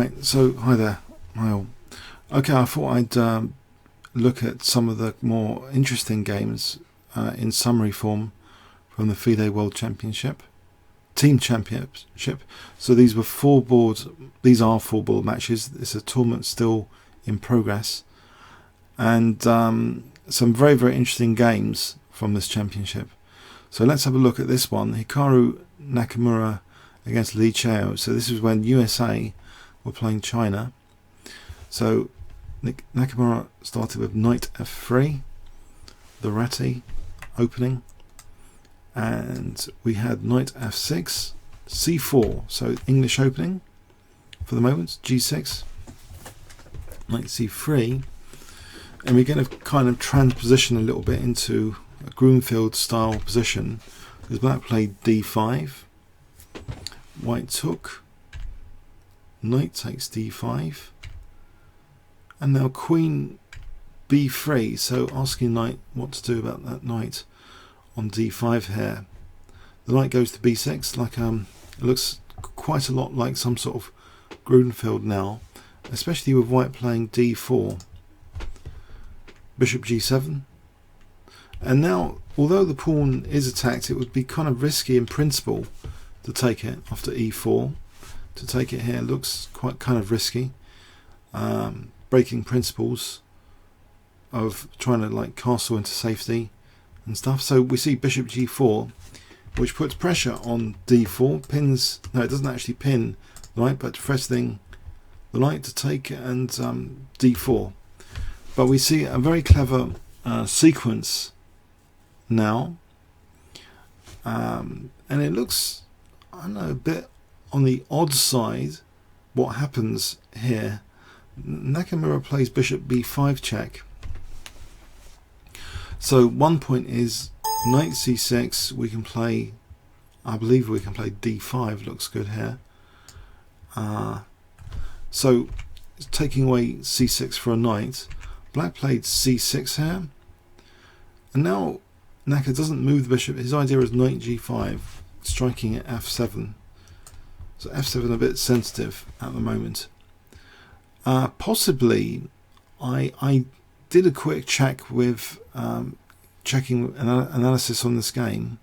Right, so hi there, hi all. Okay, I thought I'd look at some of the more interesting games in summary form from the FIDE World Championship, Team Championship. So these are 4 board matches. It's a tournament still in progress, and some very, very interesting games from this championship. So let's have a look at this one. Hikaru Nakamura against Li Chao. So this is when USA were playing China. So Nakamura started with knight f3, the Ratti opening, and we had knight f6, c4, so English opening for the moment, g6, knight c3, and we're going to kind of transposition a little bit into a Grunfeld style position, because black played d5, white took, knight takes d5, and now queen b3, so asking knight what to do about that knight on d5 here. The knight goes to b6, like it looks quite a lot like some sort of Grunfeld now, especially with white playing d4. Bishop g7, and now although the pawn is attacked, it would be kind of risky in principle to take it after e4. To take it here looks quite kind of risky, breaking principles of trying to like castle into safety and stuff. So we see bishop g4, which puts pressure on d4, pins, no, it doesn't actually pin the knight, but threatening the knight to take and d4. But we see a very clever sequence now, and it looks, I don't know, a bit on the odd side what happens here. Nakamura plays bishop b5 check. So one point is knight c6, we can play, I believe we can play d5, looks good here. So it's taking away c6 for a knight. Black played c6 here, and now Naka doesn't move the bishop. His idea is knight g5, striking at f7. So f7 a bit sensitive at the moment. Possibly, I did a quick check with checking analysis on this game,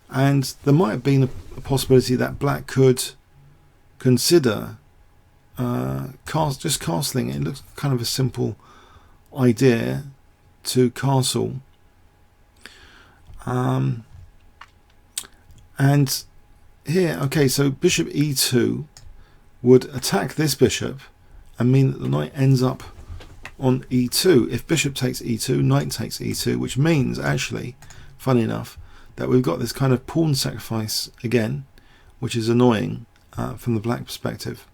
and there might have been a possibility that black could consider just castling. It looks kind of a simple idea to castle, and here, okay, so bishop e2 would attack this bishop and mean that the knight ends up on e2. If bishop takes e2, knight takes e2, which means actually, funny enough, that we've got this kind of pawn sacrifice again, which is annoying from the black perspective.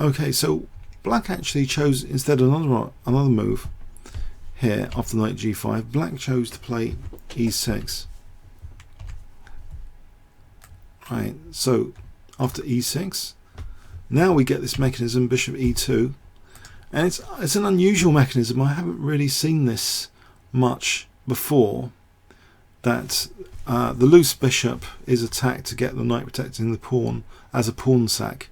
Okay, so black actually chose instead another move here after knight g5. Black chose to play e6. Right, so after e6, now we get this mechanism bishop e2, and it's an unusual mechanism. I haven't really seen this much before, that the loose bishop is attacked to get the knight protecting the pawn as a pawn sack.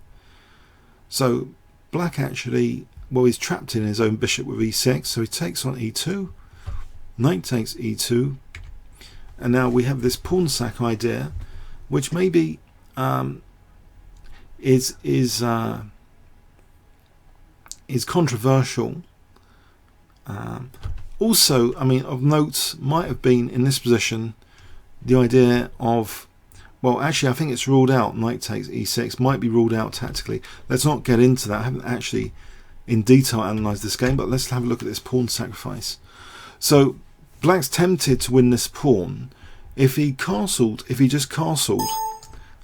So black actually, well, he's trapped in his own bishop with e6, so he takes on e2, knight takes e2, and now we have this pawn sack idea, which maybe is controversial. Also, I mean, of note might have been in this position the idea of, well, actually I think it's ruled out. Knight takes e6 might be ruled out tactically. Let's not get into that. I haven't actually in detail analysed this game, but let's have a look at this pawn sacrifice. So black's tempted to win this pawn. If he just castled,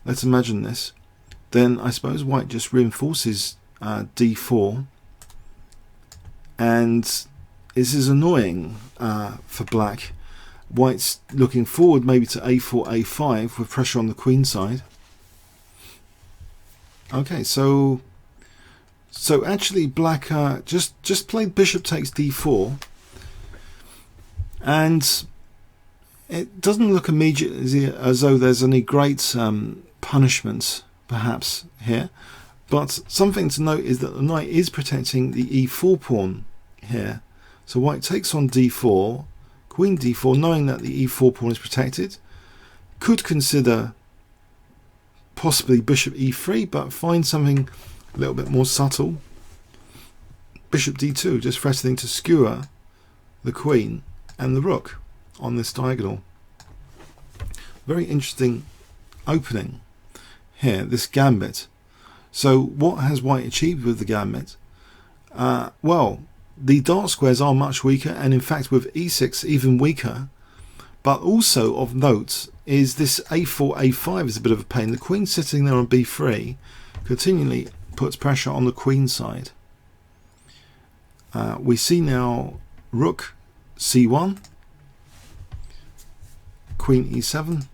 let's imagine this, then I suppose white just reinforces d4, and this is annoying for black. White's looking forward maybe to a4, a5 with pressure on the queen side. Okay, so actually black just played bishop takes d4, and it doesn't look immediately as though there's any great punishment perhaps here, But something to note is that the knight is protecting the e4 pawn here. So white takes on d4, queen d4, knowing that the e4 pawn is protected. Could consider possibly bishop e3, but find something a little bit more subtle. Bishop d2, just threatening to skewer the queen and the rook on this diagonal. Very interesting opening here, this gambit. So what has white achieved with the gambit? Well, the dark squares are much weaker, and in fact with e6 even weaker. But also of note is this a4, a5 is a bit of a pain. The queen sitting there on b3 continually puts pressure on the queen side. We see now rook c1, queen e7,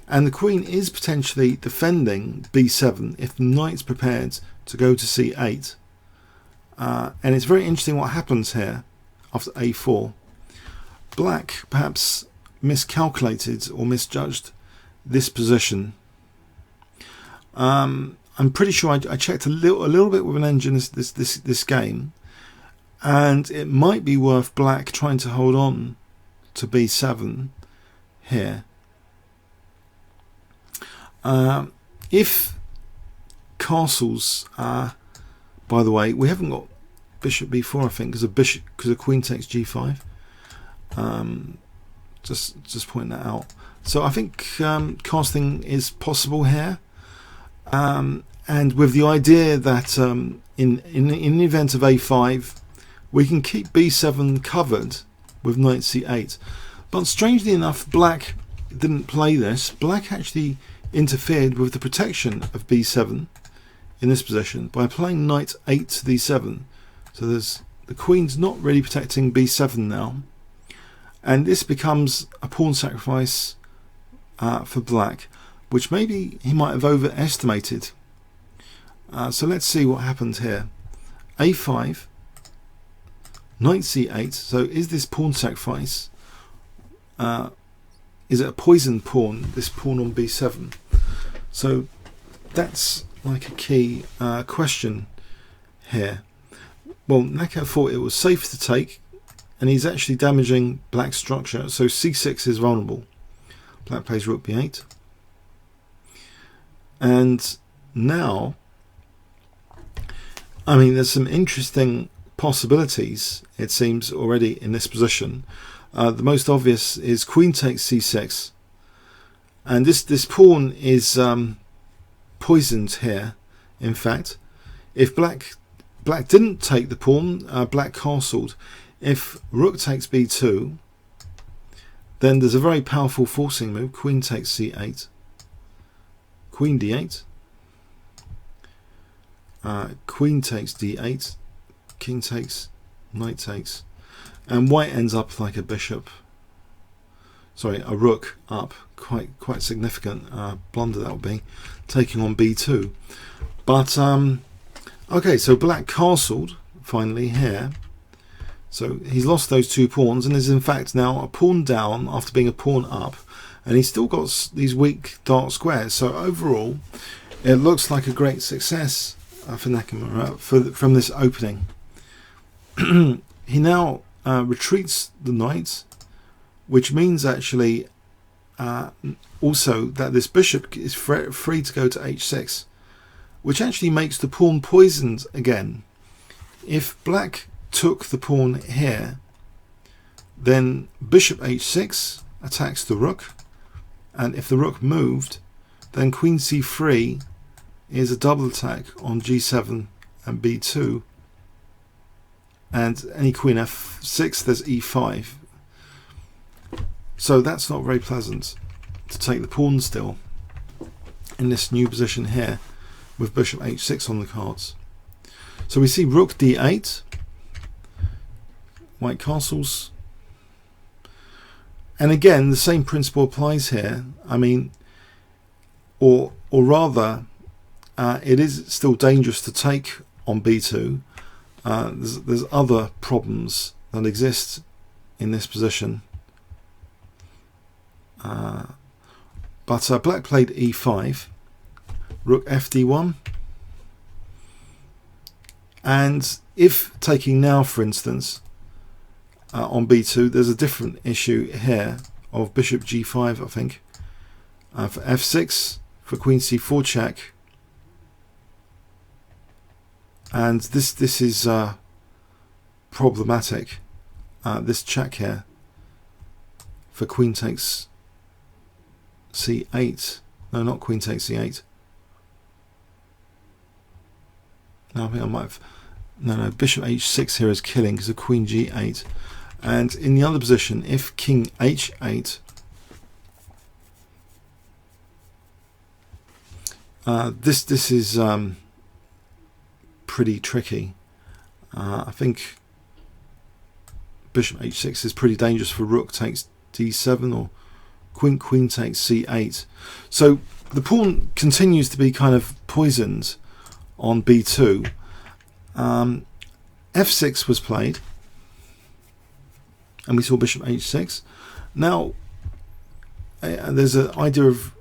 and the queen is potentially defending b7 if the knight's prepared to go to c8. And it's very interesting what happens here after a4. Black perhaps miscalculated or misjudged this position. I'm pretty sure I checked a little bit with an engine this game, and it might be worth black trying to hold on to b7 here. If castles, by the way, we haven't got bishop b4, I think, because a queen takes g5. Just point that out. So I think casting is possible here, and with the idea that in the event of a5, we can keep b7 covered with knight c8. But strangely enough, black didn't play this. Black actually interfered with the protection of b7 in this position by playing knight 8 to d7. So the queen's not really protecting b7 now, and this becomes a pawn sacrifice for black, which maybe he might have overestimated. So let's see what happened here. a5, knight c8. So is this pawn sacrifice? Is it a poisoned pawn, this pawn on b7? So that's like a key question here. Well, Knackout thought it was safe to take, and he's actually damaging black's structure. So c6 is vulnerable. Black plays rook b8. And now, I mean, there's some interesting possibilities, it seems, already in this position. The most obvious is queen takes c6, and this pawn is poisoned here. In fact, if black didn't take the pawn, black castled. If rook takes b2, then there's a very powerful forcing move. Queen takes c8, queen d8, queen takes d8, king takes, knight takes, and white ends up like a bishop, sorry, a rook up. Quite significant blunder that would be, taking on b2. But okay, so black castled finally here. So he's lost those two pawns and is in fact now a pawn down after being a pawn up, and he's still got these weak dark squares. So overall, it looks like a great success for Nakamura from this opening. He now retreats the knight, which means actually also that this bishop is free to go to h6, which actually makes the pawn poisoned again. If black took the pawn here, then bishop h6 attacks the rook, and if the rook moved, then queen c3 is a double attack on g7 and b2, and any queen f6, there's e5. So that's not very pleasant to take the pawn still in this new position here with bishop h6 on the cards. So we see rook d8, white castles, and again the same principle applies here. I mean, or rather, it is still dangerous to take on b2. There's other problems that exist in this position. But black played e5, rook fd1, And if taking now, for instance, on b2, there's a different issue here of bishop g5, I think, for f6, for queen c4 check. And this is problematic, this check here, for queen takes c8. No, not queen takes c8. No, I think I might have... No, bishop h6 here is killing because of queen g8. And in the other position, if king h8, this is pretty tricky. I think bishop h6 is pretty dangerous for rook takes d7 or queen takes c8. So the pawn continues to be kind of poisoned on b2. f6 was played, and we saw bishop h6. Now there's an idea of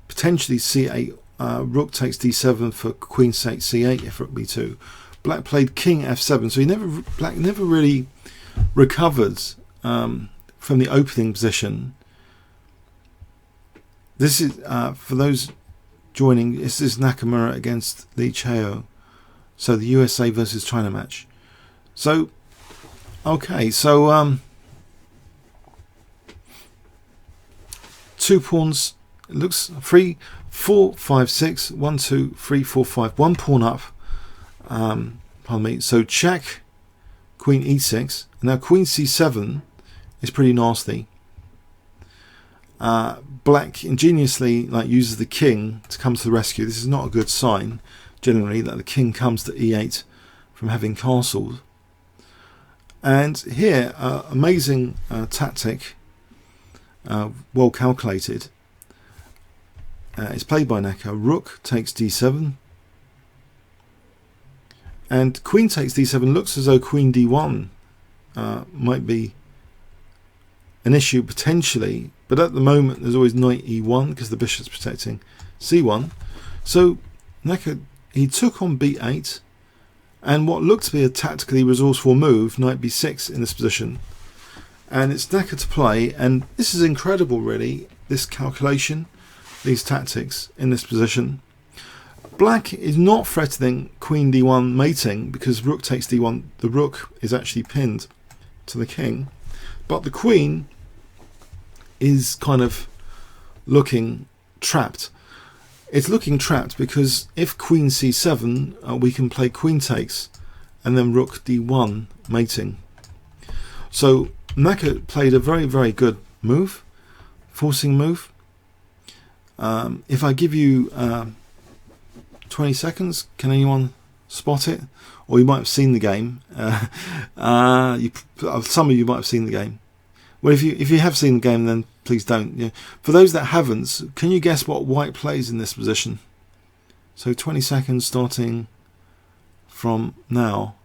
potentially c8, rook takes d7 for queen takes c8 if rook b2. Black played king f7, so black never really recovered from the opening position. This is for those joining. This is Nakamura against Lee Chao, so the USA versus China match. So okay, so 2 pawns. It looks 3, 4, 5, 6, 1, 2, 3, 4, 5. 1 pawn up. Pardon me. So check, queen e6. Now queen c7 is pretty nasty. Black ingeniously uses the king to come to the rescue. This is not a good sign generally, that the king comes to e8 from having castled. And here, amazing tactic, well calculated. It's played by Necker. Rook takes d7, and queen takes d7. Looks as though queen d1 might be an issue potentially, but at the moment there's always knight e1 because the bishop's protecting c1. So Necker, he took on b8, and what looked to be a tactically resourceful move, knight b6 in this position. And it's Necker to play, and this is incredible really, this calculation, these tactics in this position. Black is not threatening queen d1 mating because rook takes d1. The rook is actually pinned to the king, but the queen is kind of looking trapped. It's looking trapped because if queen c7, we can play queen takes and then rook d1 mating. So Necker played a very, very good move, forcing move. If I give you 20 seconds, can anyone spot it? Or you might have seen the game. Some of you might have seen the game. Well, if you have seen the game, then please don't. Yeah. For those that haven't, can you guess what white plays in this position? So 20 seconds starting from now.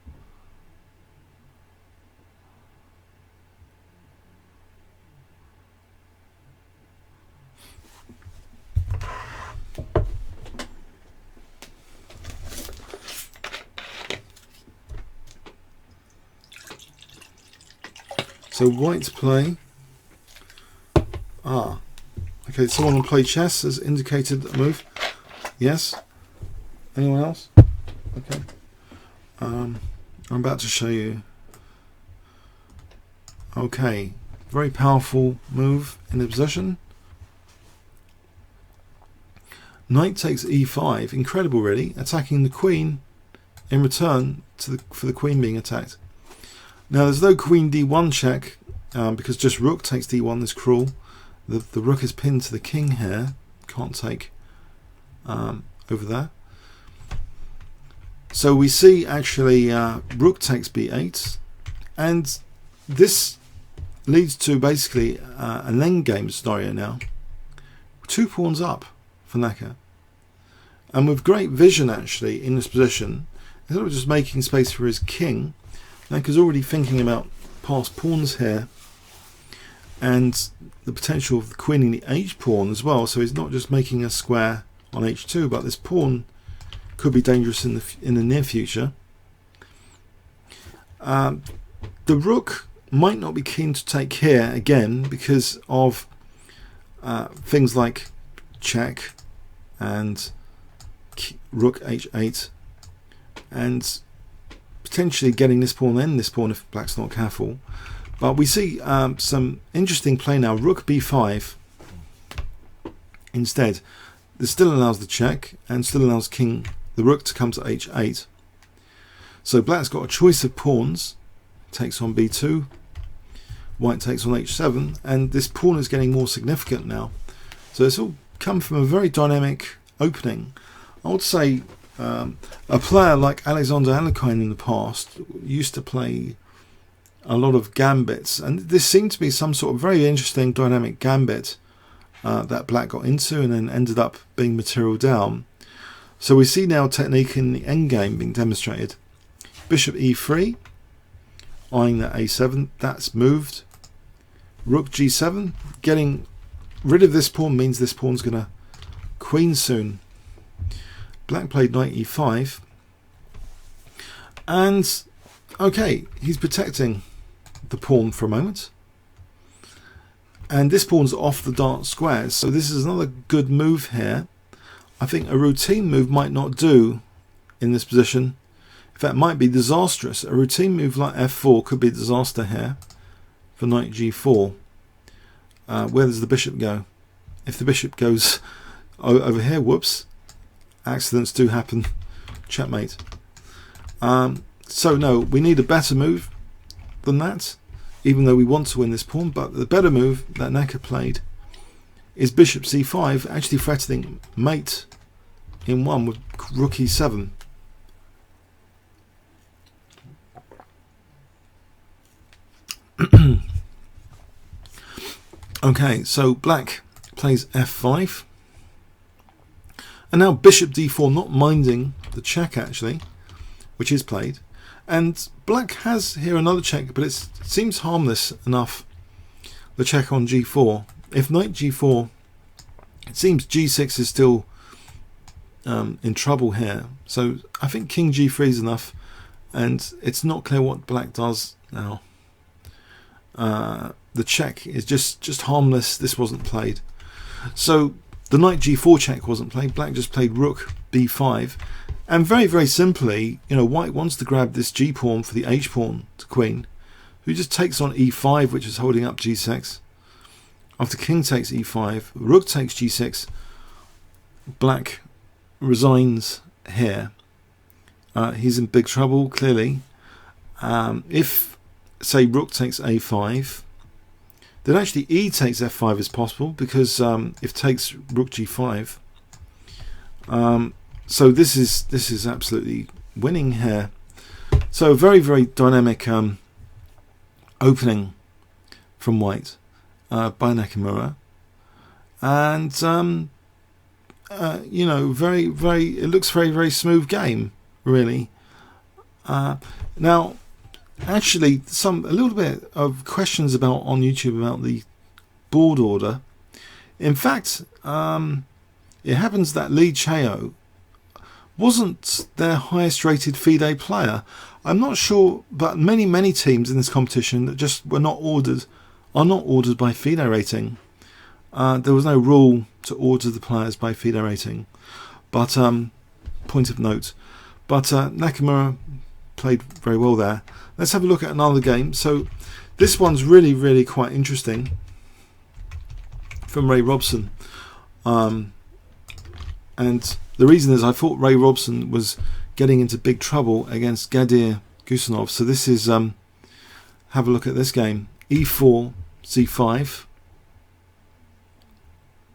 So white's play. Okay, someone will play chess has indicated a move. Yes? Anyone else? Okay. I'm about to show you. Okay, very powerful move in the position. Knight takes e5, incredible really, attacking the queen in return for the queen being attacked. Now there's no queen d1 check because just rook takes d1 is cruel. The rook is pinned to the king here, can't take over there. So we see actually rook takes b8, and this leads to basically an endgame scenario now. 2 pawns up for Necker, and with great vision actually in this position, instead of just making space for his king, Necker's already thinking about passed pawns here and the potential of the queen in the h pawn as well. So he's not just making a square on h2, but this pawn could be dangerous in the near future. The rook might not be keen to take here again because of things like check and rook h8 and potentially getting this pawn and this pawn if black's not careful. But we see some interesting play now. Rook b5 instead. This still allows the check and still allows the rook to come to h8. So black's got a choice of pawns. Takes on b2. White takes on h7, and this pawn is getting more significant now. So it's all come from a very dynamic opening. I would say a player like Alexander Alekhine in the past used to play a lot of gambits, and this seemed to be some sort of very interesting dynamic gambit that black got into and then ended up being material down. So we see now technique in the endgame being demonstrated. Bishop e3, eyeing that a7, that's moved. Rook g7, getting rid of this pawn means this pawn's going to queen soon. Black played knight e5, and okay, he's protecting the pawn for a moment, and this pawn's off the dark squares, so this is another good move here. I think a routine move might not do in this position. In fact, it might be disastrous. A routine move like f4 could be a disaster here for knight g4. Where does the bishop go? If the bishop goes over here, whoops, accidents do happen. Checkmate. So no, we need a better move than that, even though we want to win this pawn. But the better move that Necker played is bishop c5, actually threatening mate in one with rook e7. Okay, so black plays f5, and now bishop d4, not minding the check actually, which is played, and black has here another check, but it seems harmless enough, the check on g4. If knight g4, it seems g6 is still in trouble here, so I think king g3 is enough, and it's not clear what black does now. The check is just harmless. This wasn't played, so the knight g4 check wasn't played. Black just played rook b5, and very simply, you know, white wants to grab this g pawn for the h pawn to queen, who just takes on e5, which is holding up g6. After king takes e5, rook takes g6, black resigns here. He's in big trouble clearly. If say rook takes a5, then actually e takes f5 is possible, because if takes rook g5, so this is absolutely winning here. So very dynamic opening from white by Nakamura, and you know, it looks very smooth game really. Now actually a little bit of questions on YouTube about the board order. In fact, it happens that Lee Chao wasn't their highest rated FIDE player. I'm not sure, but many teams in this competition that just are not ordered by FIDE rating. There was no rule to order the players by FIDE rating, but point of note. But Nakamura played very well there. Let's have a look at another game. So this one's really quite interesting, from Ray Robson, and the reason is I thought Ray Robson was getting into big trouble against Gadir Gusanov. So this is have a look at this game. e4 c5,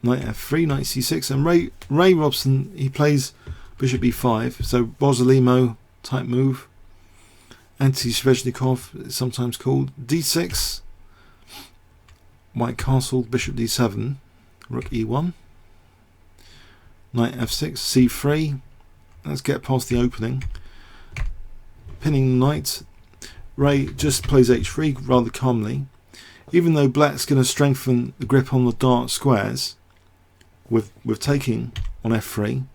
knight f3, knight c6, and Ray Robson, he plays bishop e5, so Bozzolimo type move. Anti-Sveshnikov is sometimes called. d6, white castle, bishop d7, rook e1, knight f6, c3. Let's get past the opening. Pinning the knight. Ray just plays h3 rather calmly, even though black's going to strengthen the grip on the dark squares with taking on f3.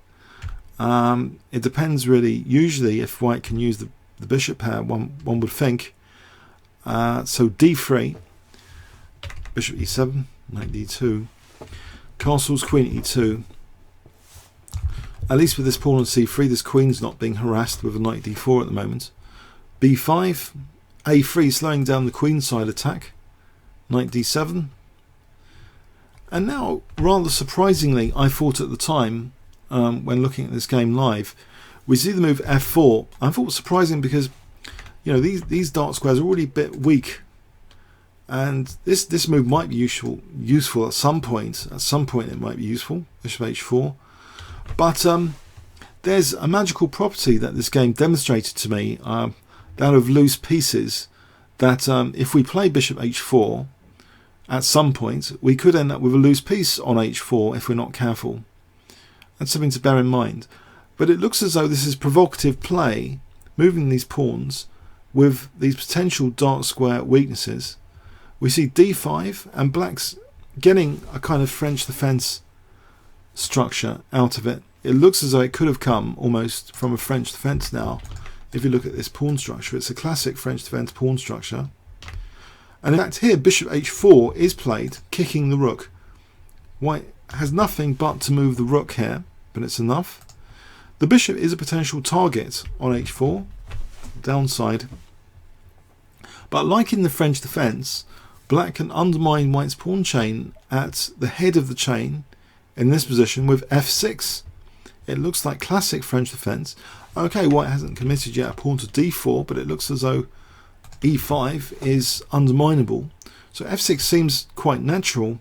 It depends really. Usually if white can use the bishop pair, one would think. So d3, bishop e7, knight d2, castles, queen e2. At least with this pawn on c3, this queen's not being harassed with a knight d4 at the moment. b5, a3, slowing down the queenside attack, knight d7. And now, rather surprisingly, I thought at the time, when looking at this game live, we see the move f4. I thought it was surprising because, you know, these dark squares are already a bit weak, and this move might be useful at some point. At some point, it might be useful. Bishop h4, but there's a magical property that this game demonstrated to me, that of loose pieces. That if we play bishop h4, at some point we could end up with a loose piece on h4 if we're not careful. That's something to bear in mind. But it looks as though this is provocative play, moving these pawns with these potential dark square weaknesses. We see d5, and black's getting a kind of French defense structure out of it. It looks as though it could have come almost from a French defense now. If you look at this pawn structure, it's a classic French defense pawn structure. And in fact here, bishop h4 is played, kicking the rook. White has nothing but to move the rook here, but it's enough. The bishop is a potential target on h4, downside. But like in the French defense, black can undermine white's pawn chain at the head of the chain in this position with f6. It looks like classic French defense. Okay, white hasn't committed yet a pawn to d4, but it looks as though e5 is underminable. So f6 seems quite natural.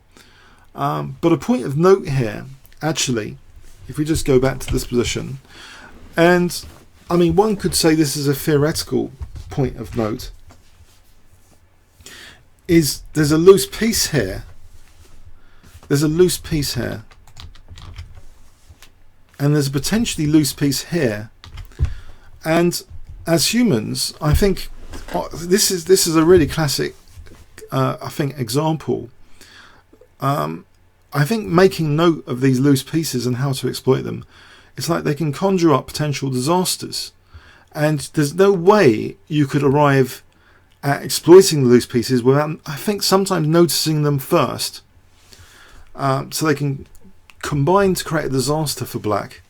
But a point of note here, actually, if we just go back to this position, and I mean, one could say this is a theoretical point of note, is there's a loose piece here. There's a loose piece here. And there's a potentially loose piece here. And as humans, I think this is a really classic, I think, example. I think making note of these loose pieces and how to exploit them, it's like they can conjure up potential disasters. And there's no way you could arrive at exploiting the loose pieces without, I think, sometimes noticing them first. So they can combine to create a disaster for black.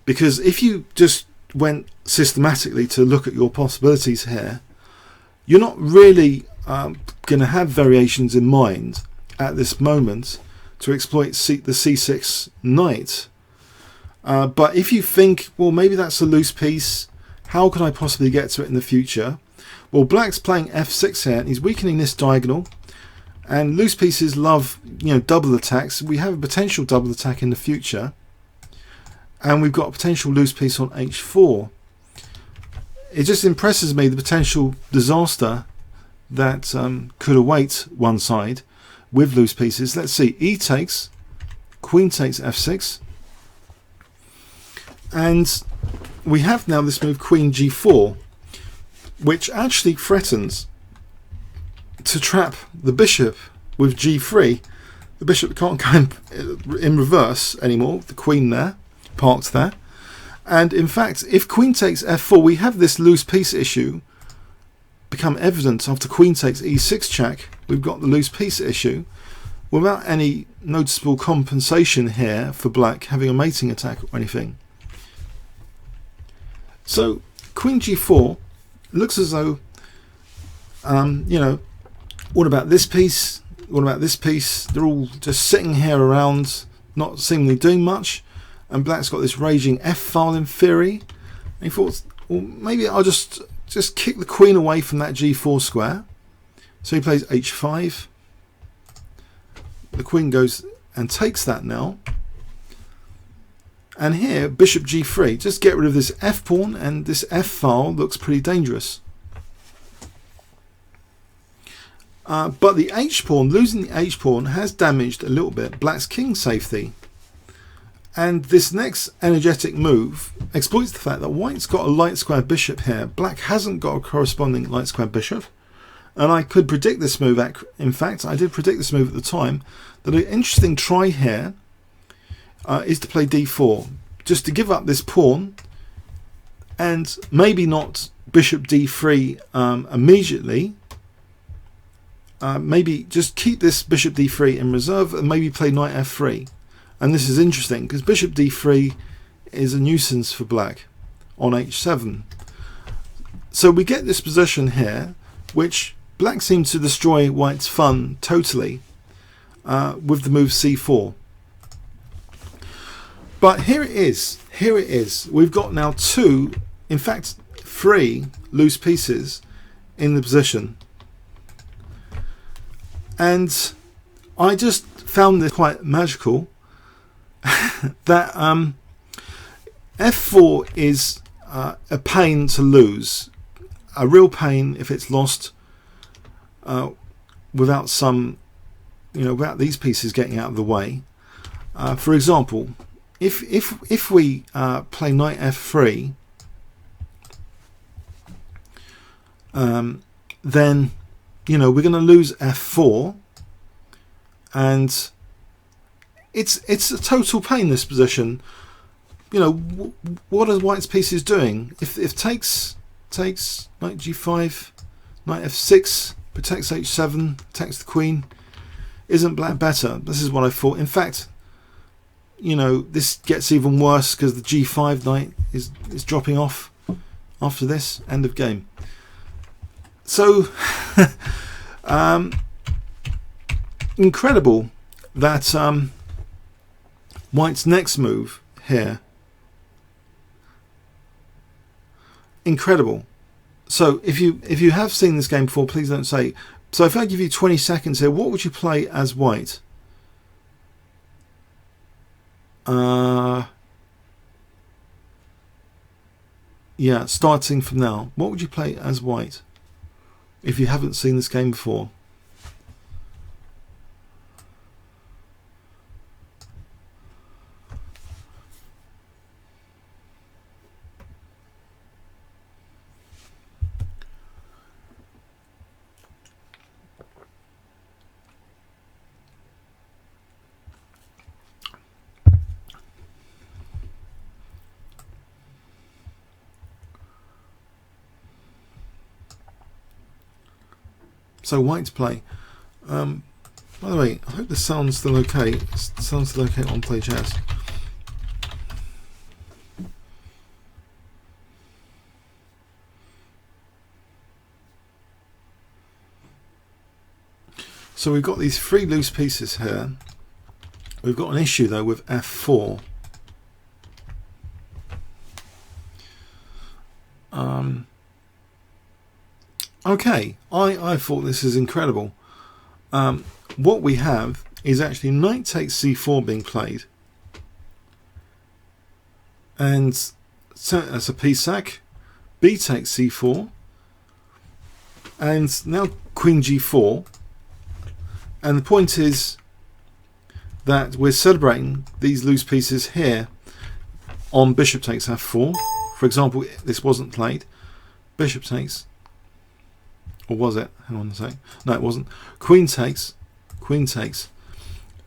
Because if you just went systematically to look at your possibilities here, you're not really going to have variations in mind at this moment to exploit the c6 knight. But if you think, well, maybe that's a loose piece, how could I possibly get to it in the future? Well, black's playing f6 here, and he's weakening this diagonal, and loose pieces love, you know, double attacks. We have a potential double attack in the future, and we've got a potential loose piece on h4. It just impresses me the potential disaster that could await one side with loose pieces. Let's see, e takes, queen takes f6, and we have now this move queen g4, which actually threatens to trap the bishop with g3. The bishop can't go in reverse anymore, the queen there, parked there. And in fact, if queen takes f4, we have this loose piece issue become evident after queen takes e6 check. We've got the loose piece issue without any noticeable compensation here for black having a mating attack or anything. So queen g4 looks as though, you know, what about this piece? What about this piece? They're all just sitting here around, not seemingly doing much. And black's got this raging f-file in theory. And he thought, well, maybe I'll just kick the queen away from that g4 square. So he plays h5. The queen goes and takes that now. And here, bishop g3. Just get rid of this f-pawn, and this f-file looks pretty dangerous. But the h-pawn, losing the h-pawn, has damaged a little bit black's king safety. And this next energetic move exploits the fact that white's got a light square bishop here. Black hasn't got a corresponding light square bishop. And I could predict this move. In fact, I did predict this move at the time. That an interesting try here is to play d4. just to give up this pawn and maybe not bishop d3 immediately. Maybe just keep this bishop d3 in reserve and maybe play knight f3. And this is interesting because bishop d3 is a nuisance for black on h7. So we get this position here, which black seems to destroy white's fun totally with the move c4. But here it is. Here it is. We've got now two, in fact 3 loose pieces in the position. And I just found this quite magical that f4 is a pain to lose, a real pain if it's lost without some, without these pieces getting out of the way. For example, if we play knight f3, then we're going to lose f4, and it's a total pain, this position. What are white's pieces doing? If takes knight g5, knight f6, protects h7, protects the queen, isn't black better? This is what I thought. In fact, this gets even worse because the g5 knight is dropping off after this. End of game. So incredible that white's next move here, incredible. So if you have seen this game before, please don't say. So if I give you 20 seconds here, what would you play as white? Yeah, starting from now, what would you play as white if you haven't seen this game before? So white's play. By the way, I hope the sound's still okay. It sounds still okay on Play Chess. So we've got these 3 loose pieces here. We've got an issue though with f4. Okay, I thought this is incredible. What we have is actually knight takes c4 being played, and so as a piece sack, b takes c4, and now queen g4. And the point is that we're celebrating these loose pieces here on bishop takes f4. For example, this wasn't played. Bishop takes. Or was it? Hang on a sec. No, it wasn't. Queen takes. Queen takes.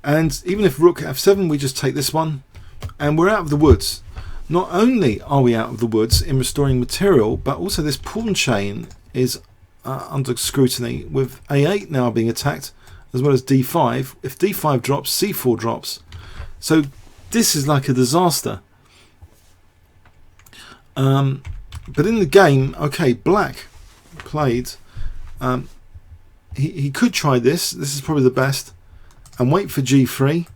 And even if rook f7, we just take this one. And we're out of the woods. Not only are we out of the woods in restoring material, but also this pawn chain is under scrutiny, with a8 now being attacked, as well as d5. If d5 drops, c4 drops. So this is like a disaster. But in the game, okay, black played. He could try this. This is probably the best, and wait for g3,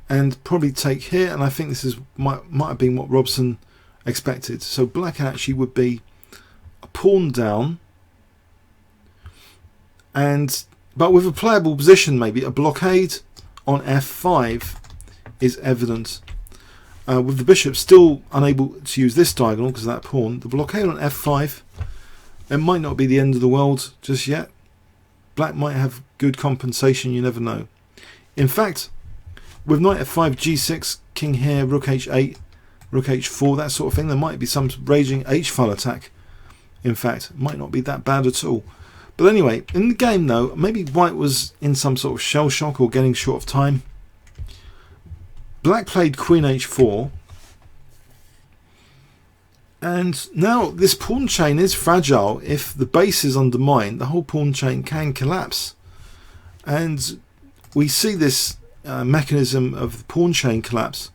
and probably take here. And I think this is might have been what Robson expected. So black actually would be a pawn down, but with a playable position, maybe a blockade on f5 is evident. With the bishop still unable to use this diagonal because of that pawn, the blockade on f5. It might not be the end of the world just yet. Black might have good compensation, you never know. In fact, with knight f5, g6, king here, rook h8, rook h4, that sort of thing, there might be some raging h-file attack. In fact, it might not be that bad at all. But anyway, in the game though, maybe white was in some sort of shell shock or getting short of time. Black played queen h4, and now this pawn chain is fragile. If the base is undermined, the whole pawn chain can collapse, and we see this mechanism of the pawn chain collapse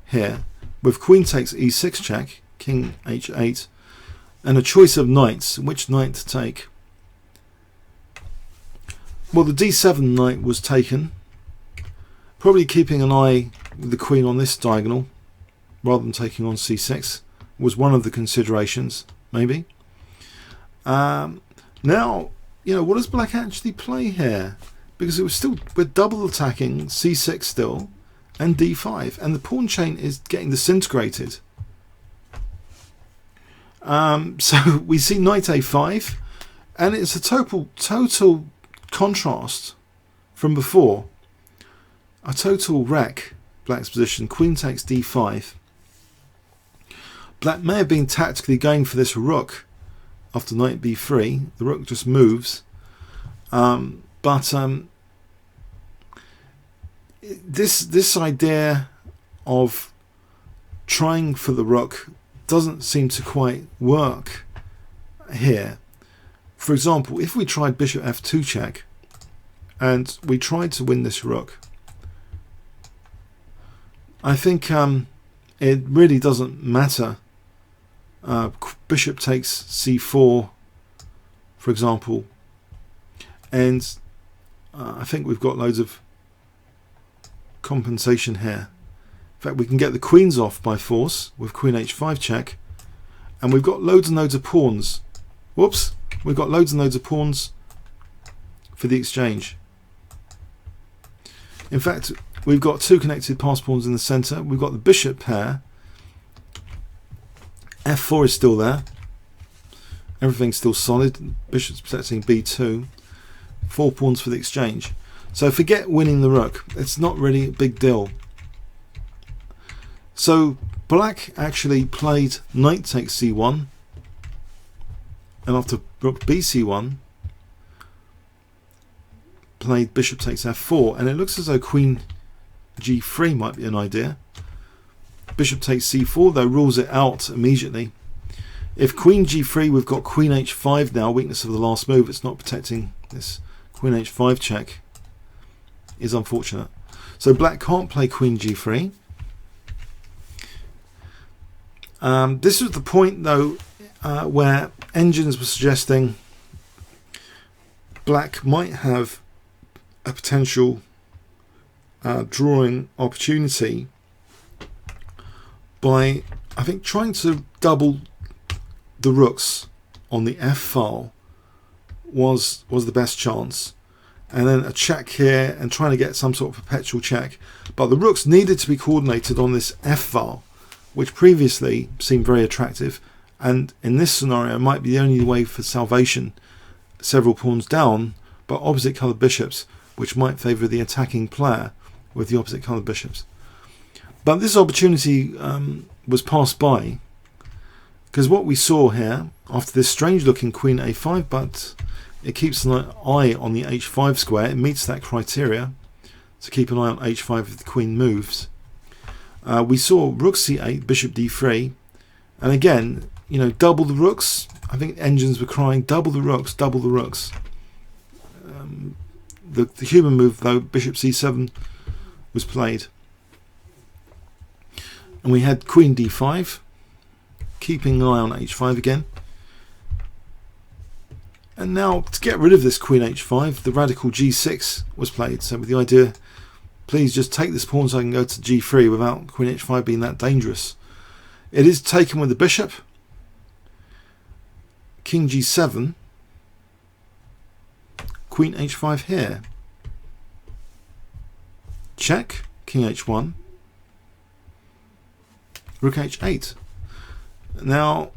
here with queen takes e6 check, king h8, and a choice of knights. Which knight to take? Well, the d7 knight was taken, probably keeping an eye with the queen on this diagonal rather than taking on c6 was one of the considerations, maybe. Now, what does black actually play here? Because it was still, we're double attacking c6 still and d5, and the pawn chain is getting disintegrated. So we see knight a5, and it's a total contrast from before. A total wreck, black's position. Queen takes d5. Black may have been tactically going for this rook after knight b3. The rook just moves. This idea of trying for the rook doesn't seem to quite work here. For example, if we tried bishop f2 check and we tried to win this rook, I think it really doesn't matter. Bishop takes c4, for example, and I think we've got loads of compensation here. In fact, we can get the queens off by force with queen h5 check, and we've got loads and loads of pawns. Whoops, we've got loads and loads of pawns for the exchange. In fact, we've got two connected pass pawns in the center. We've got the bishop pair. f4 is still there. Everything's still solid. Bishop's protecting b2. 4 pawns for the exchange. So forget winning the rook. It's not really a big deal. So black actually played knight takes c1, and after rook bc1 played bishop takes f4, and it looks as though queen g3 might be an idea. Bishop takes c4 though rules it out immediately. If queen g3, we've got queen h5 now, weakness of the last move. It's not protecting this queen h5 check. Is unfortunate. So black can't play queen g3. This was the point though where engines were suggesting black might have a potential drawing opportunity by, I think, trying to double the rooks on the f file was the best chance, and then a check here and trying to get some sort of perpetual check. But the rooks needed to be coordinated on this f file, which previously seemed very attractive, and in this scenario might be the only way for salvation. Several pawns down, but opposite coloured bishops, which might favour the attacking player with the opposite coloured bishops. But this opportunity was passed by, because what we saw here, after this strange looking queen a5, but it keeps an eye on the h5 square, it meets that criteria to keep an eye on h5 if the queen moves. We saw rook c8, bishop d3, and again, double the rooks. I think engines were crying, double the rooks, double the rooks. The human move though, bishop c7 was played. And we had queen d5, keeping an eye on h5 again. And now, to get rid of this queen h5, the radical g6 was played. So with the idea, please just take this pawn so I can go to g3 without queen h5 being that dangerous. It is taken with the bishop. King g7. Queen h5 here. Check. King h1. Rook h8. Now,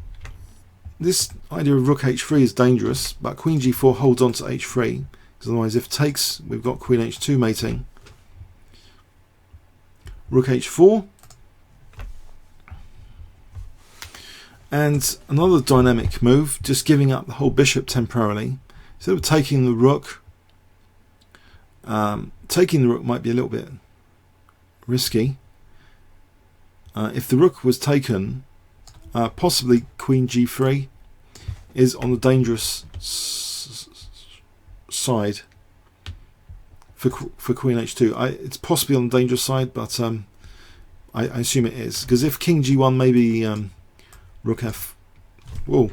this idea of rook h3 is dangerous, but queen g4 holds on to h3, because otherwise if takes, we've got queen h2 mating. Rook h4. And another dynamic move, just giving up the whole bishop temporarily. Instead of taking the rook might be a little bit risky. if the rook was taken, possibly queen g3 is on the dangerous side for queen h2. It's possibly on the dangerous side, but I assume it is, because if king g1, maybe rook f. Whoa.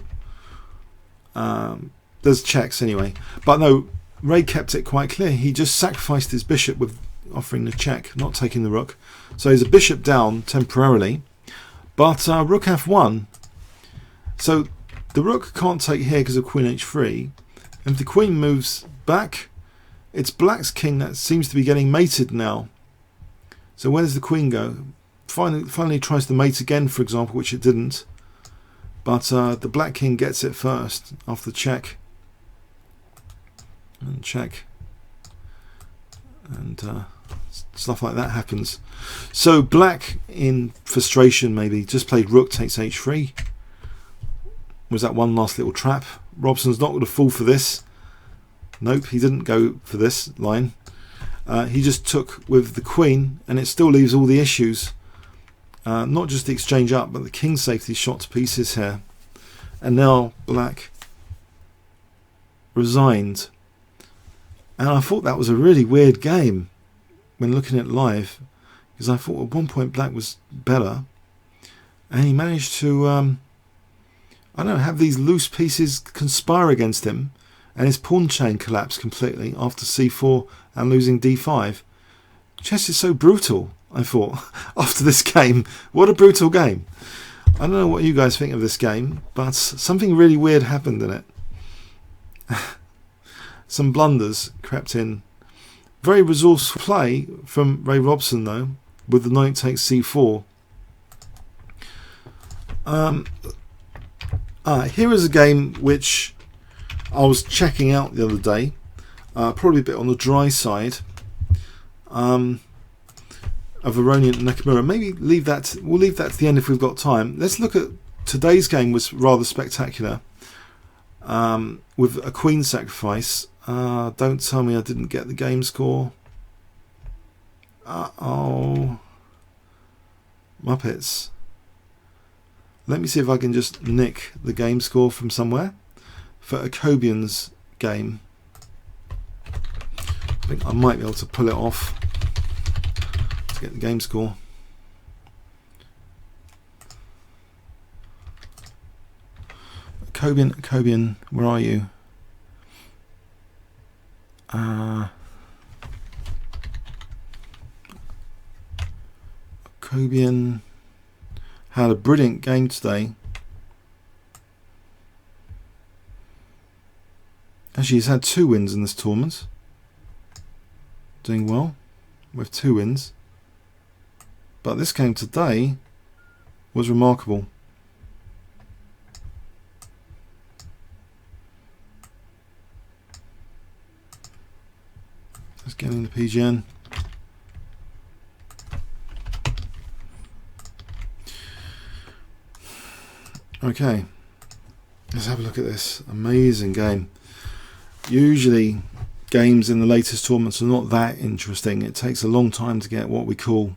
There's checks anyway, but no, Ray kept it quite clear. He just sacrificed his bishop with offering the check, not taking the rook. So he's a bishop down temporarily, but rook f1. So the rook can't take here because of queen h3. And if the queen moves back, it's black's king that seems to be getting mated now. So where does the queen go? Finally tries to mate again, for example, which it didn't. But the black king gets it first after check. And check. And stuff like that happens. So black, in frustration maybe, just played rook takes h3. Was that one last little trap? Robson's not going to fall for this. Nope, he didn't go for this line. He just took with the queen, and it still leaves all the issues. Not just the exchange up, but the king safety shot to pieces here. And now black resigned. And I thought that was a really weird game when looking at it live, because I thought at one point black was better, and he managed to I don't know, have these loose pieces conspire against him, and his pawn chain collapsed completely after c4 and losing d5. Chess is so brutal, I thought, after this game. What a brutal game. I don't know what you guys think of this game, but something really weird happened in it. Some blunders crept in. Very resourceful play from Ray Robson, though, with the knight takes c4. Here is a game which I was checking out the other day, probably a bit on the dry side, of Aronian and Nakamura. Maybe leave that. We'll leave that to the end if we've got time. Let's look at today's game. Was rather spectacular, with a queen sacrifice. Don't tell me I didn't get the game score. Oh, Muppets. Let me see if I can just nick the game score from somewhere for Jacobian's game. I think I might be able to pull it off to get the game score. Jacobian, where are you? Jacobian had a brilliant game today. Actually, he's had 2 wins in this tournament. Doing well with 2 wins. But this game today was remarkable. Let's get in the PGN. Okay, let's have a look at this amazing game. Usually games in the latest tournaments are not that interesting. It takes a long time to get what we call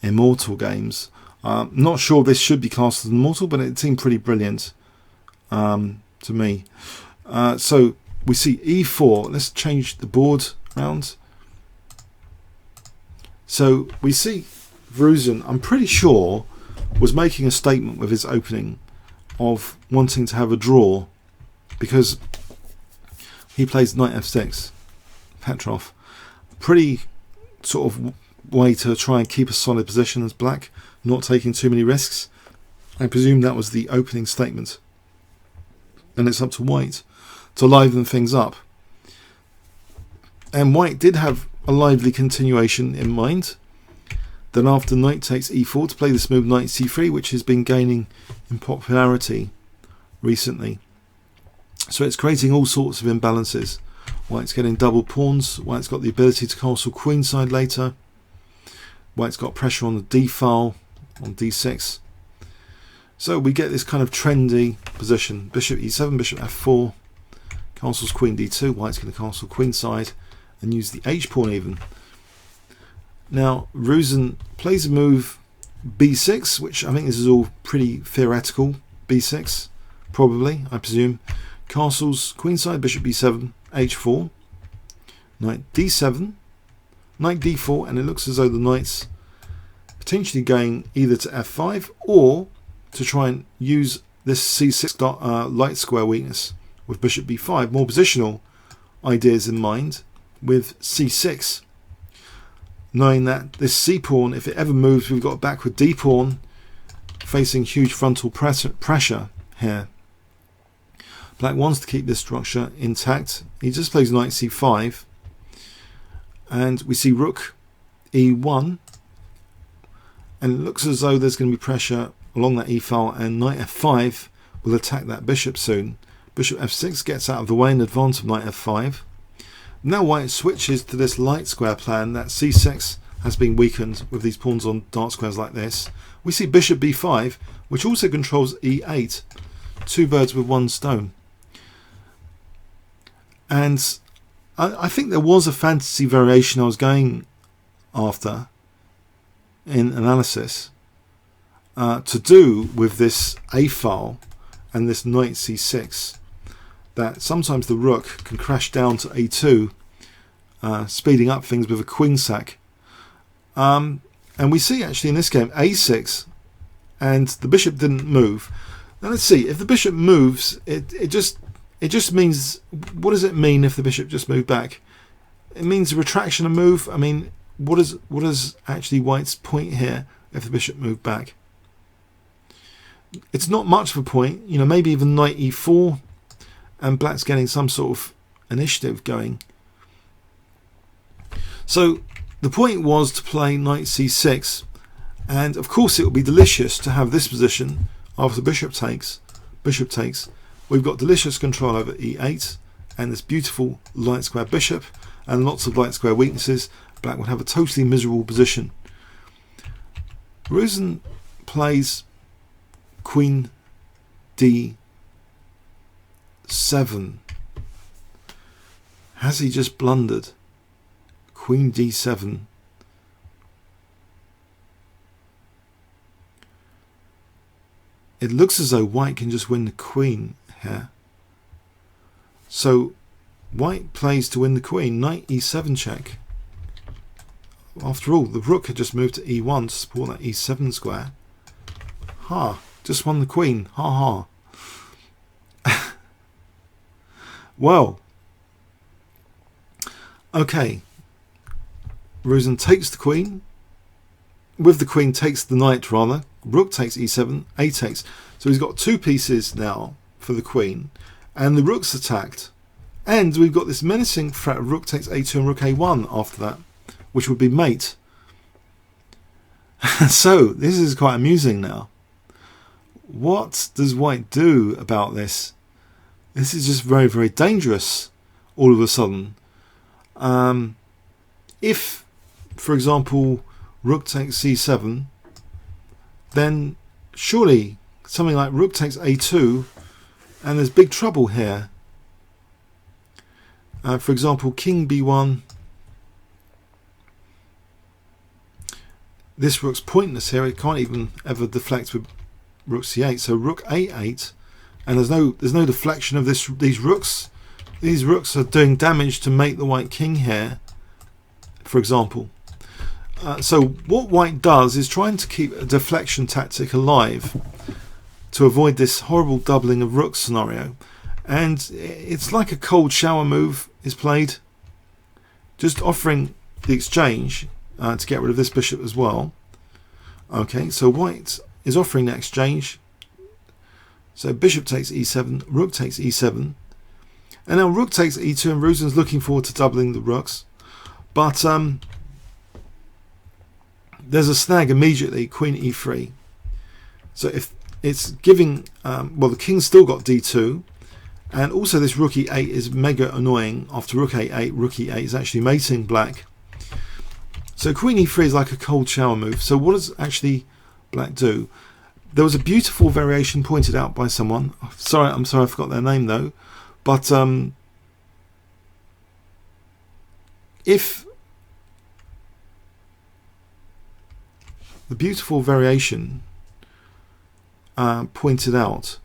immortal games. Not sure this should be classed as immortal, but it seemed pretty brilliant to me. So we see e4. Let's change the board round. So we see Vruzen, I'm pretty sure, was making a statement with his opening of wanting to have a draw, because he plays knight f6, Petrov. Pretty sort of way to try and keep a solid position as black, not taking too many risks. I presume that was the opening statement. And it's up to white to liven things up. And white did have a lively continuation in mind. Then after knight takes e4 to play this move knight c3, which has been gaining in popularity recently. So it's creating all sorts of imbalances. White's getting double pawns. White's got the ability to castle queenside later. White's got pressure on the d file on d6. So we get this kind of trendy position. Bishop e7, bishop f4, castles queen d2. White's going to castle queenside and use the h pawn even. Now Vruzen plays a move b6, which I think this is all pretty theoretical. b6, probably, I presume. Castles, queenside, bishop b7, h4, knight d7, knight d4, and it looks as though the knight's potentially going either to f5 or to try and use this c6 light square weakness with bishop b5. More positional ideas in mind with c6, knowing that this c pawn, if it ever moves, we've got a backward d pawn facing huge frontal pressure here. Black wants to keep this structure intact. He just plays knight c5, and we see rook e1, and it looks as though there's going to be pressure along that e file, and knight f5 will attack that bishop soon. Bishop f6 gets out of the way in advance of knight f5. Now white switches to this light square plan. That c6 has been weakened with these pawns on dark squares like this. We see bishop b5, which also controls e8. Two birds with one stone. And I think there was a fantasy variation I was going after in analysis to do with this a file and this knight c6. That sometimes the rook can crash down to a2, speeding up things with a queen sack. And we see actually in this game a6, and the bishop didn't move. Now let's see, if the bishop moves, it just means, what does it mean if the bishop just moved back? It means a retraction and move. I mean, what is actually white's point here if the bishop moved back? It's not much of a point, you know, maybe even knight e4, and black's getting some sort of initiative going. So the point was to play knight c6, and of course it would be delicious to have this position after bishop takes. We've got delicious control over e8 and this beautiful light square bishop and lots of light square weaknesses. Black would have a totally miserable position. Rosen plays queen d7. Has he just blundered? Queen d7. It looks as though white can just win the queen here. So white plays to win the queen. Knight e7 check. After all, the rook had just moved to e1 to support that e7 square. Ha! Just won the queen. Ha ha. Well, okay. Rosen takes the queen. With the queen takes the knight rather. Rook takes e7, a takes. So he's got two pieces now for the queen, and the rook's attacked. And we've got this menacing threat of rook takes a2 and rook a1 after that, which would be mate. So this is quite amusing now. What does white do about this? This is just very, very dangerous all of a sudden. If, for example, rook takes c7, then surely something like rook takes a2, and there's big trouble here. For example, king b1. This rook's pointless here. It can't even ever deflect with rook c8. So rook a8, and there's no deflection of these rooks. These rooks are doing damage to mate the white king here, for example. So what white does is trying to keep a deflection tactic alive to avoid this horrible doubling of rook scenario. And it's like a cold shower move is played, just offering the exchange to get rid of this bishop as well. Okay, so white is offering the exchange. So bishop takes e7, rook takes e7, and now rook takes e2, and Rosen's looking forward to doubling the rooks. But there's a snag immediately, queen e3. So if it's giving, well, the king's still got d2, and also this rook e8 is mega annoying. After rook a8, rook e8 is actually mating black. So queen e3 is like a cold shower move. So what does actually black do? There was a beautiful variation pointed out by someone. I'm sorry I forgot their name though. But the beautiful variation pointed out,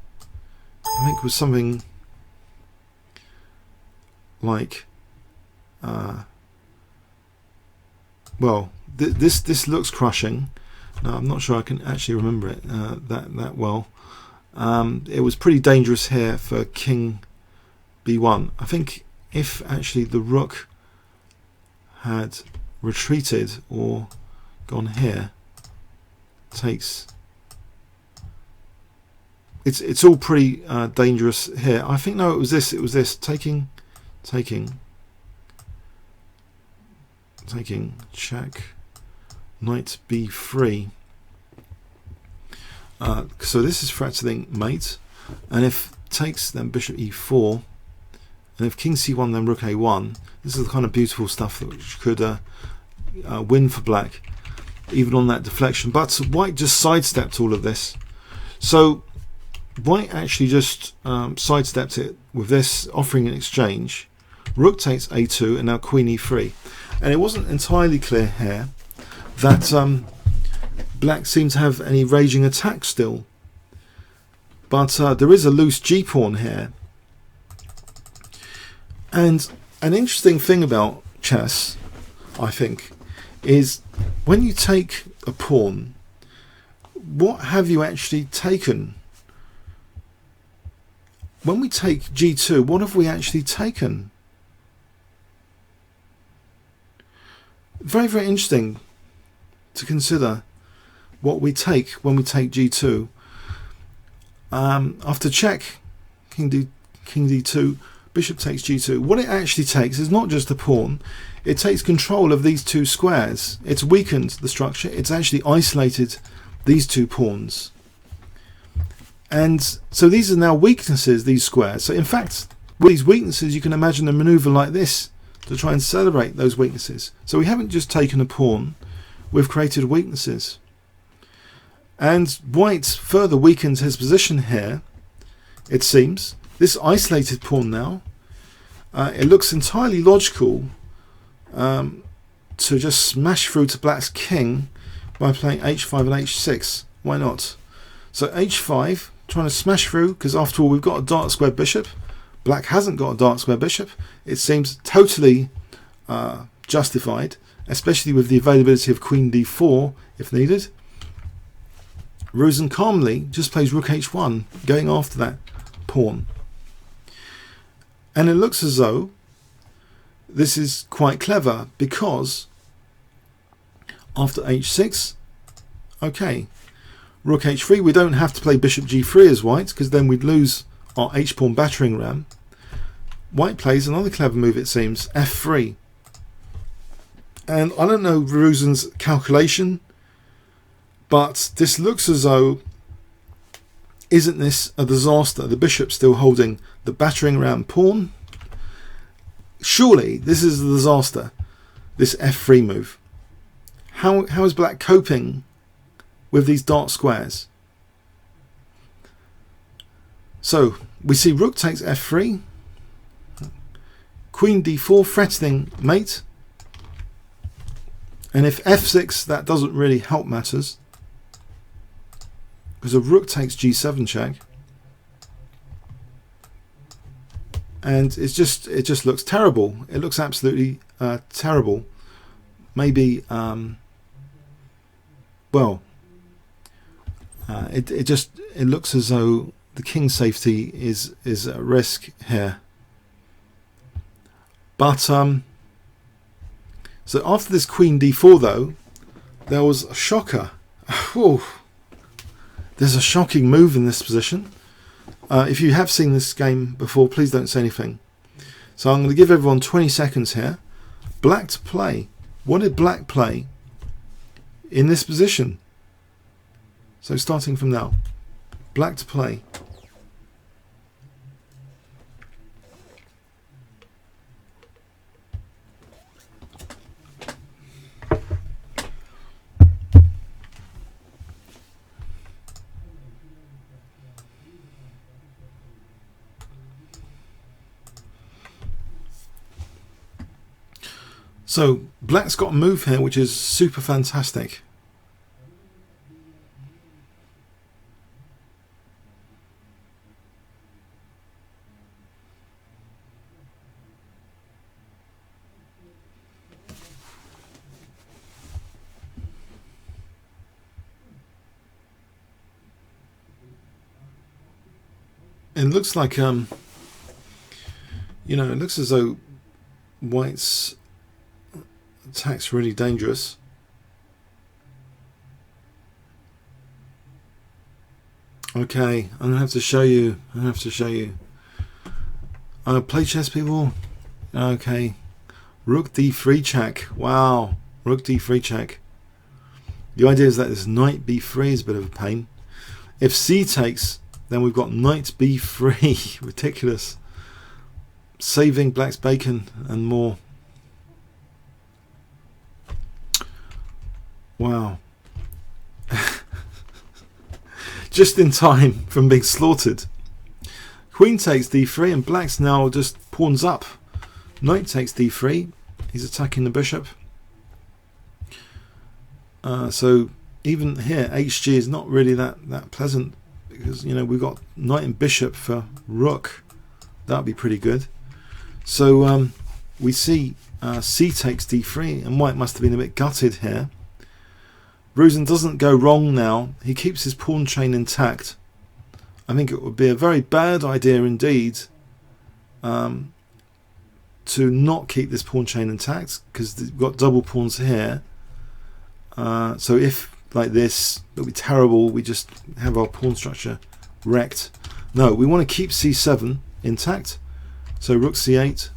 I think, was something like, well, this looks crushing. No, I'm not sure I can actually remember it that well. It was pretty dangerous here for King B1. I think if actually the rook had retreated or gone here, takes. It's all pretty dangerous here. I think no, it was this taking, check, knight b3. So this is threatening mate, and if takes, then bishop e4, and if king c1, then rook a1. This is the kind of beautiful stuff that could win for black, even on that deflection. But white just sidestepped all of this. So white actually just sidestepped it with this, offering an exchange. Rook takes a2, and now queen e3. And it wasn't entirely clear here that black seemed to have any raging attack still. But there is a loose g-pawn here. And an interesting thing about chess, I think, is when you take a pawn, what have you actually taken? When we take g2, what have we actually taken? Very, very interesting to consider what we take when we take g2. After check, king d2, bishop takes g2. What it actually takes is not just a pawn, it takes control of these two squares. It's weakened the structure, it's actually isolated these two pawns. And so these are now weaknesses, these squares. So in fact, with these weaknesses, you can imagine a maneuver like this to try and celebrate those weaknesses. So we haven't just taken a pawn, we've created weaknesses. And white further weakens his position here, it seems. This isolated pawn now, it looks entirely logical to just smash through to black's king by playing h5 and h6. Why not? So h5, trying to smash through, because after all we've got a dark square bishop. Black hasn't got a dark square bishop. It seems totally justified, especially with the availability of queen d4 if needed. Rosen calmly just plays rook h1, going after that pawn. And it looks as though this is quite clever, because after h6, okay, rook h3, we don't have to play bishop g3 as white, because then we'd lose our h-pawn battering ram. White plays another clever move, it seems, f3. And I don't know Rosen's calculation, but this looks as though, isn't this a disaster? The bishop still holding the battering ram pawn. Surely this is a disaster, this f3 move. How is black coping with these dark squares? So we see rook takes f3, queen d4 threatening mate, and if f6, that doesn't really help matters, because a rook takes g7 check, and it just looks terrible. It looks absolutely terrible. Maybe well, it looks as though the king's safety is at risk here. But so after this queen d4 though, there was a shocker. Whew. There's a shocking move in this position. If you have seen this game before, please don't say anything. So I'm going to give everyone 20 seconds here. Black to play. What did black play in this position? So starting from now, black to play. So black's got a move here which is super fantastic. It looks like you know, it looks as though white's attack's really dangerous. Okay, I'm gonna have to show you. Play chess, people. Okay, rook d3 check. Wow, rook d3 check. The idea is that this knight b3 is a bit of a pain. If c takes, then we've got knight b3. Ridiculous. Saving black's bacon and more. Wow. Just in time from being slaughtered. Queen takes d3 and black's now just pawns up. Knight takes d3. He's attacking the bishop. So even here hg is not really that pleasant, because you know we've got knight and bishop for rook. That would be pretty good. So we see c takes d3, and white must have been a bit gutted here. Rosen doesn't go wrong now. He keeps his pawn chain intact. I think it would be a very bad idea indeed to not keep this pawn chain intact, because we've got double pawns here. So if like this, it would be terrible. We just have our pawn structure wrecked. No, we want to keep c7 intact. So rook c8.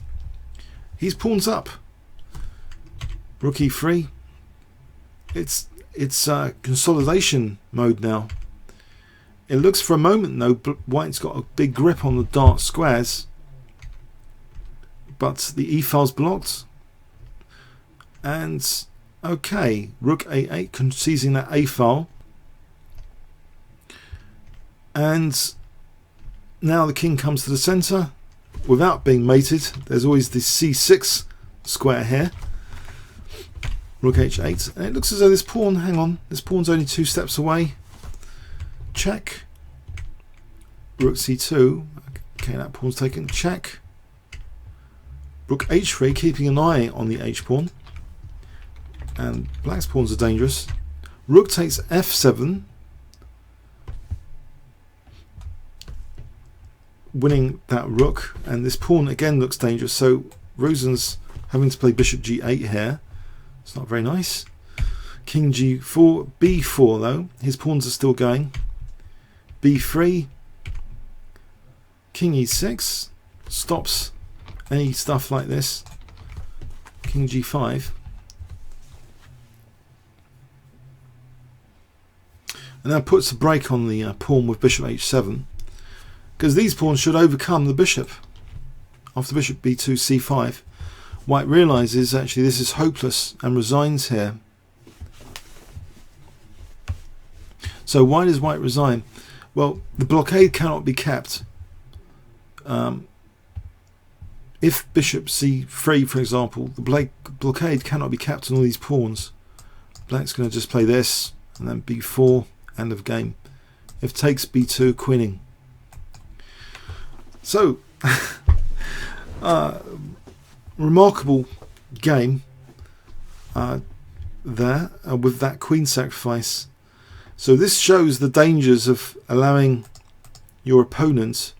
He's pawns up. Rook e3. It's consolidation mode now. It looks for a moment though white's got a big grip on the dark squares, but the e file's blocked. And okay, rook a8 seizing that a file, and now the king comes to the center without being mated. There's always this c6 square here. Rook h8, and it looks as though this pawn, hang on, this pawn's only 2 steps away. Check. Rook c2. Okay, that pawn's taken. Check. Rook h3, keeping an eye on the h pawn. And black's pawns are dangerous. Rook takes f7. Winning that rook, and this pawn again looks dangerous. So Rosen's having to play bishop g8 here. It's not very nice. King g4, b4 though. His pawns are still going. b3. King e6 stops any stuff like this. King g5. And that puts a break on the pawn with bishop h7, because these pawns should overcome the bishop. After bishop b2 c5, white realizes actually this is hopeless and resigns here. So why does white resign? Well, the blockade cannot be kept. If bishop c3, for example, the blockade cannot be kept on all these pawns. Black's going to just play this, and then b4, end of game. If takes b2, queening. So, remarkable game there with that queen sacrifice. So this shows the dangers of allowing your opponent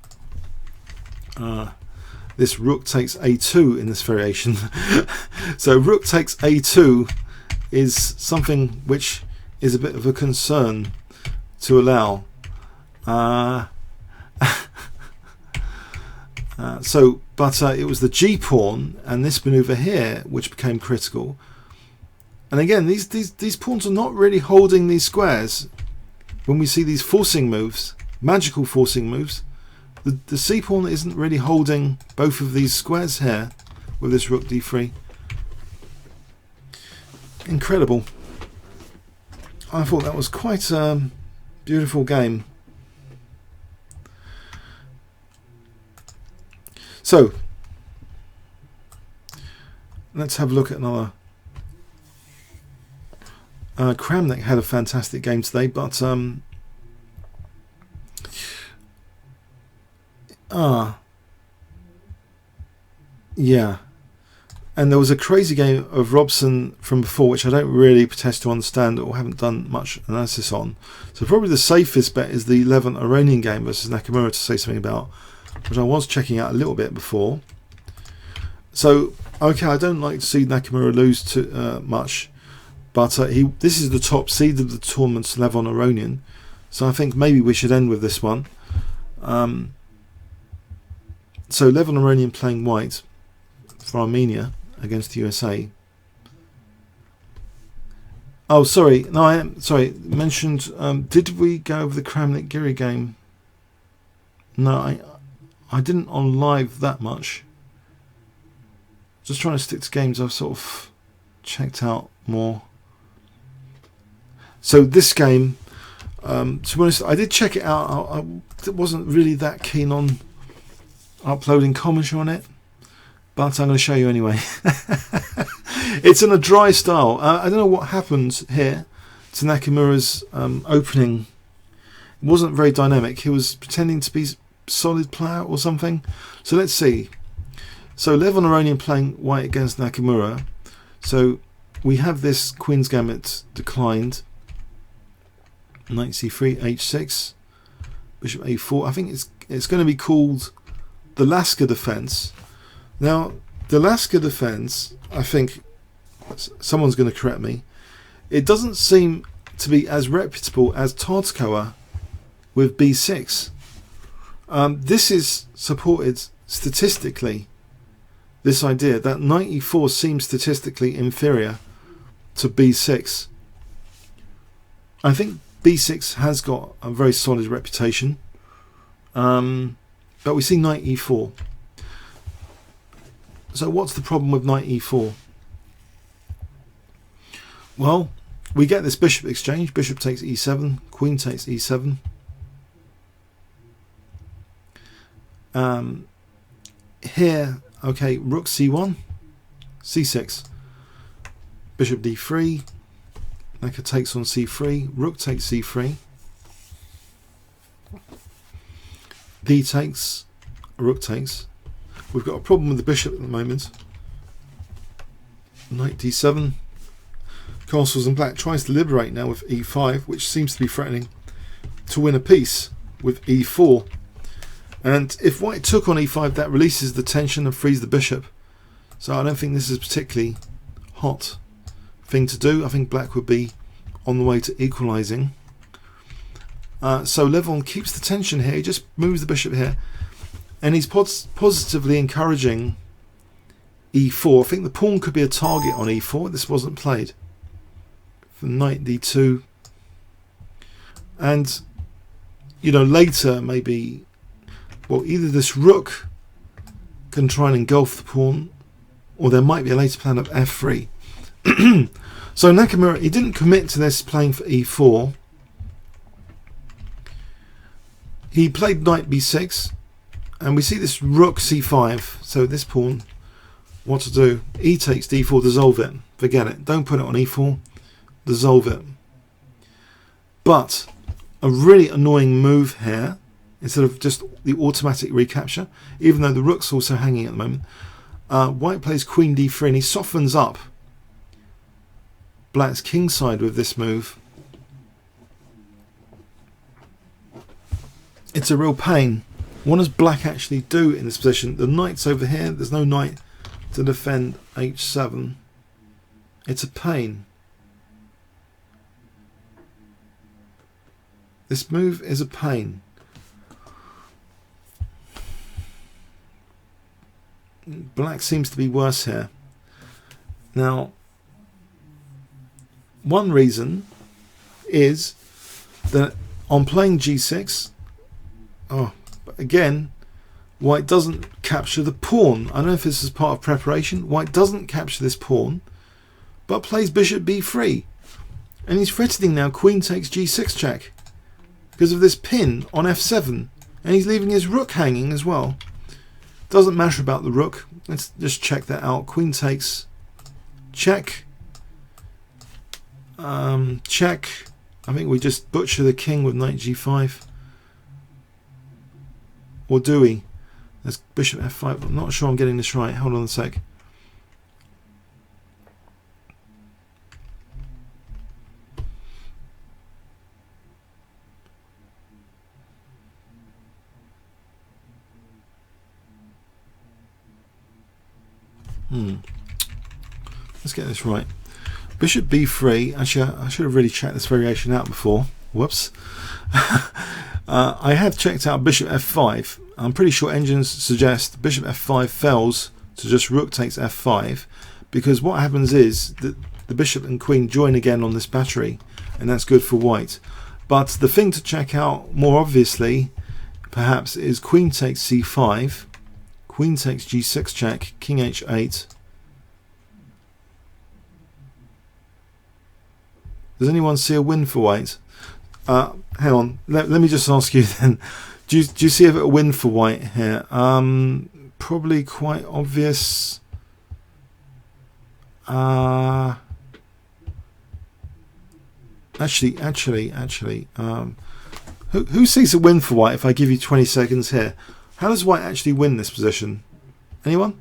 this rook takes a2 in this variation. So rook takes a2 is something which is a bit of a concern to allow. But it was the g pawn and this maneuver here which became critical. And again, these pawns are not really holding these squares. When we see these forcing moves, magical forcing moves, the c pawn isn't really holding both of these squares here with this rook d3. Incredible. I thought that was quite a beautiful game. So let's have a look at another. Kramnik had a fantastic game today, but yeah, And there was a crazy game of Robson from before, which I don't really pretend to understand or haven't done much analysis on. So probably the safest bet is the Levant-Iranian game versus Nakamura to say something about, which I was checking out a little bit before. So, okay, I don't like to see Nakamura lose too much, but this is the top seed of the tournament's Levant-Iranian. So I think maybe we should end with this one. So Levant-Iranian playing white for Armenia against the USA. Oh, sorry. No, I am sorry. Mentioned. Did we go over the Kramnik-Giri game? No, I didn't on live that much. Just trying to stick to games I've sort of checked out more. So this game, to be honest, I did check it out. I wasn't really that keen on uploading commentary on it, but I'm going to show you anyway. It's in a dry style. I don't know what happened here to Nakamura's opening. It wasn't very dynamic. He was pretending to be solid player or something. So let's see. So Levant-Iranian playing white against Nakamura. So we have this Queen's Gambit declined. Knight c3, h6, Bishop a4. I think it's going to be called the Lasker defense. Now, the Lasker defense, I think someone's going to correct me. It doesn't seem to be as reputable as Tartkower with b6. This is supported statistically. This idea that knight e4 seems statistically inferior to b6. I think b6 has got a very solid reputation, but we see knight e4. So what's the problem with knight e4? Well, we get this bishop exchange. Bishop takes e7, queen takes e7. Here, okay, rook c1, c6, bishop d3, Naka takes on c3, rook takes c3, d takes, rook takes. We've got a problem with the bishop at the moment. Knight d7, castles in black tries to liberate now with e5, which seems to be threatening to win a piece with e4. And if white took on e5, that releases the tension and frees the bishop. So I don't think this is a particularly hot thing to do. I think black would be on the way to equalising. So Levant keeps the tension here. He just moves the bishop here. And he's positively encouraging e4. I think the pawn could be a target on e4. This wasn't played. For knight d2. And, you know, later maybe... Well, either this rook can try and engulf the pawn, or there might be a later plan of f3. So Nakamura, he didn't commit to this playing for e4. He played knight b6, and we see this rook c5. So this pawn, what to do? E takes d4, dissolve it. Forget it. Don't put it on e4. Dissolve it. But a really annoying move here, instead of just the automatic recapture, even though the rook's also hanging at the moment. White plays queen d3 and he softens up black's kingside with this move. It's a real pain. What does black actually do in this position? The knight's over here. There's no knight to defend h7. It's a pain. This move is a pain. Black seems to be worse here. Now, one reason is that on playing g6, again, white doesn't capture the pawn. I don't know if this is part of preparation. White doesn't capture this pawn, but plays bishop b3. And he's threatening now queen takes g6 check because of this pin on f7. And he's leaving his rook hanging as well. Doesn't matter about the rook. Let's just check that out. Queen takes, check, check. I think we just butcher the king with knight g5. Or do we? There's bishop f5. I'm not sure I'm getting this right. Hold on a sec. Let's get this right. Bishop b3. Actually, I should have really checked this variation out before. Whoops. I have checked out bishop f5. I'm pretty sure engines suggest bishop f5 fails to just rook takes f5, because what happens is that the bishop and queen join again on this battery, and that's good for white. But the thing to check out more obviously perhaps is queen takes c5, queen takes g6 check, king h8. Does anyone see a win for white? Hang on, let me just ask you then, do you see a win for white here? Probably quite obvious. Actually, who sees a win for white if I give you 20 seconds here? How does white actually win this position? Anyone?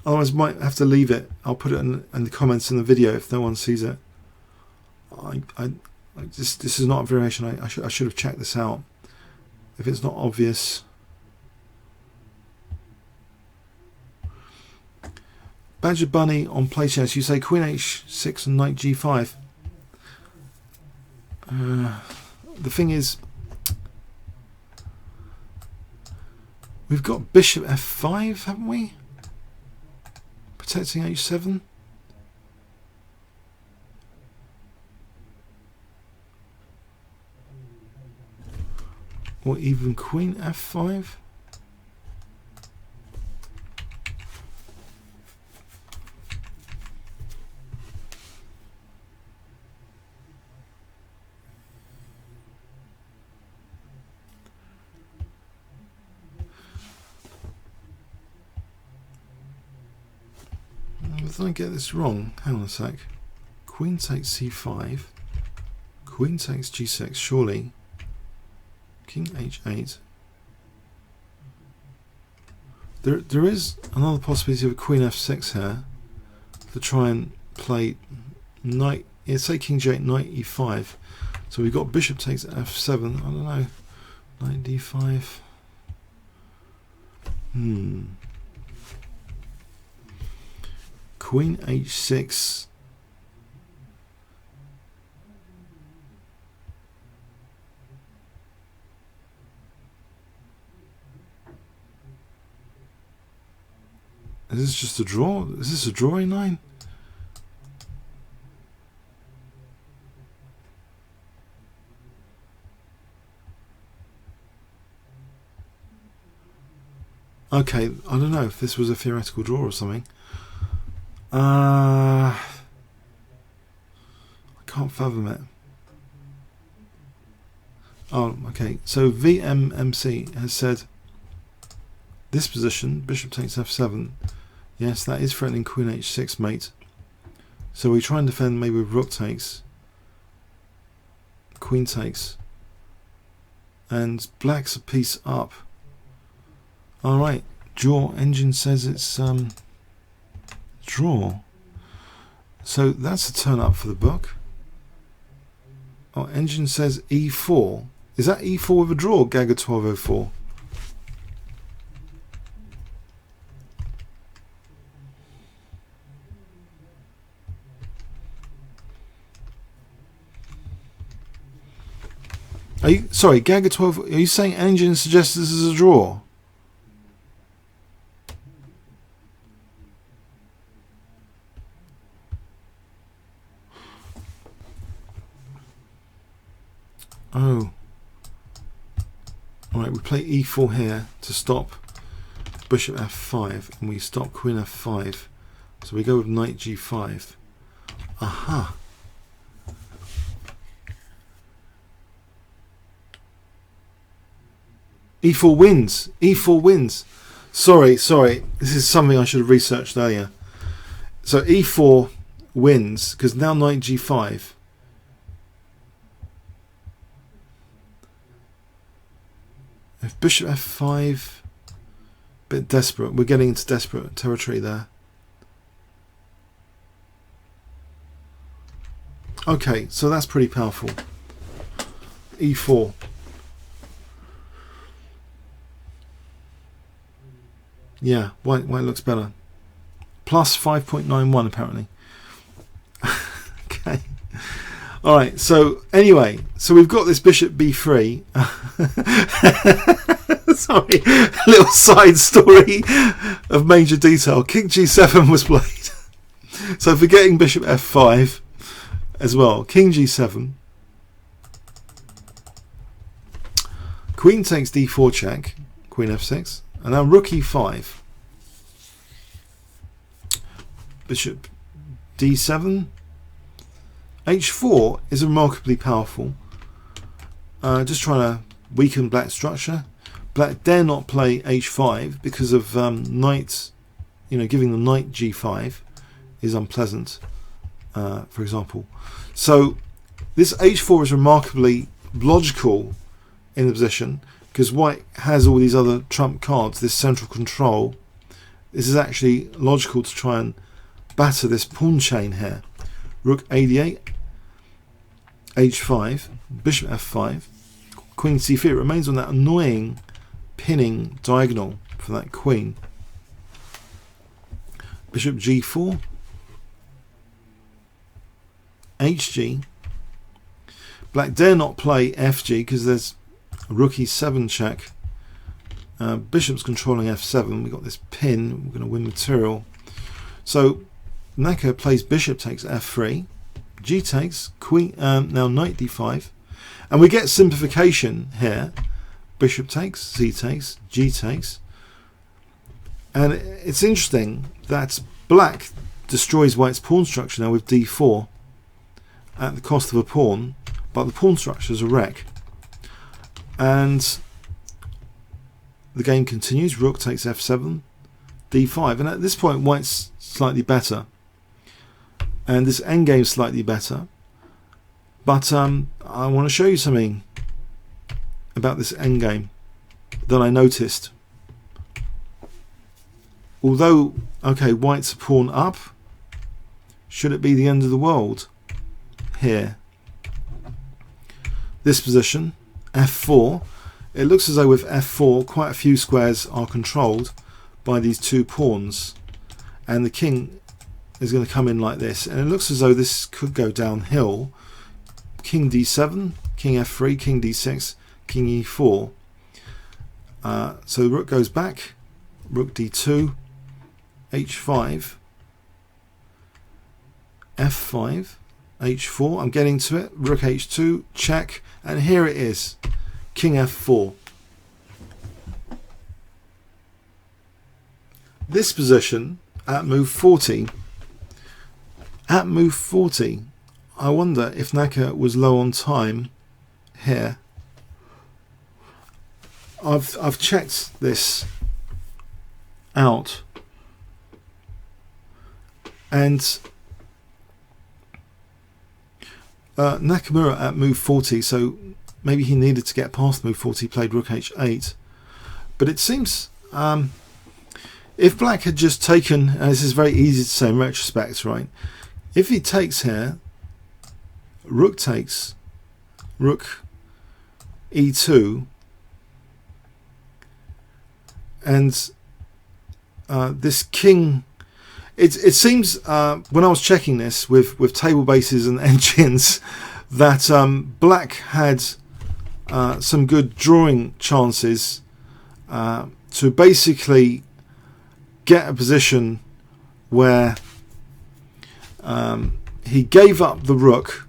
Otherwise, might have to leave it. I'll put it in the comments in the video if no one sees it. This is not a variation. I should have checked this out. If it's not obvious. Badger Bunny on PlayChess, you say queen h6 and knight g5. The thing is, we've got bishop f5, haven't we? Protecting h7. Or even queen f5. Did I get this wrong? Hang on a sec. Queen takes c5. Queen takes g6, surely. King h8. There is another possibility of a queen f6 here to try and play knight. Yeah, say king g8, knight e5. So we've got bishop takes f7. I don't know. Knight d5. Queen h6. Is this just a draw? Is this a drawing line? Okay, I don't know if this was a theoretical draw or something. I can't fathom it. Oh, okay. So VMMC has said this position, bishop takes f7. Yes, that is threatening queen h6, mate. So we try and defend maybe with rook takes, queen takes, and black's a piece up. All right, draw. Engine says it's draw. So that's a turn up for the book. Oh, engine says e4. Is that e4 with a draw? Gaga 1204. Are you sorry, Gaga 12? Are you saying engine suggests this is a draw? Oh. Alright, we play e4 here to stop bishop f5, and we stop queen f5. So we go with knight g5. Aha. e4 wins. e4 wins. Sorry. This is something I should have researched earlier. So e4 wins because now knight g5. If bishop f5, bit desperate. We're getting into desperate territory there. Okay, so that's pretty powerful. E4. Yeah, white looks better. Plus 5.91 apparently. Okay. All right. So anyway, so we've got this bishop b3. Sorry, a little side story of major detail. King g7 was played. So forgetting bishop f5 as well. King g7. Queen takes d4 check. Queen f6. And now rook e5. Bishop d7. h4 is remarkably powerful. Just trying to weaken black's structure. Black dare not play h5 because of knight, giving the knight g5 is unpleasant, for example. So this h4 is remarkably logical in the position because white has all these other trump cards, this central control. This is actually logical to try and batter this pawn chain here. Rook a8, h5, bishop f5, queen c3. It remains on that annoying pinning diagonal for that queen. Bishop g4, hg. Black dare not play fg because there's a rook e7 check. Bishop's controlling f7. We've got this pin. We're going to win material. So Naka plays bishop takes f3. G takes queen. Now knight d5, and we get simplification here. Bishop takes, c takes, g takes, and it's interesting that black destroys white's pawn structure now with d4 at the cost of a pawn, but the pawn structure is a wreck. And the game continues. Rook takes f7, d5, and at this point white's slightly better, and this endgame is slightly better. But I want to show you something about this endgame that I noticed. Although, okay, white's a pawn up, should it be the end of the world here? This position, f4, it looks as though with f4 quite a few squares are controlled by these two pawns, and the king is going to come in like this, and it looks as though this could go downhill. King d7, king f3, king d6, king e4. So the rook goes back, rook d2, h5, f5, h4. I'm getting to it. Rook h2, check, and here it is, king f4. This position at move 40. At move 40, I wonder if Naka was low on time here. I've checked this out, and Nakamura at move 40, so maybe he needed to get past move 40, played rook h8. But it seems if black had just taken, and this is very easy to say in retrospect, right? If he takes here, rook takes, rook e2, and this king, it seems when I was checking this with table bases and engines that black had some good drawing chances to basically get a position where he gave up the rook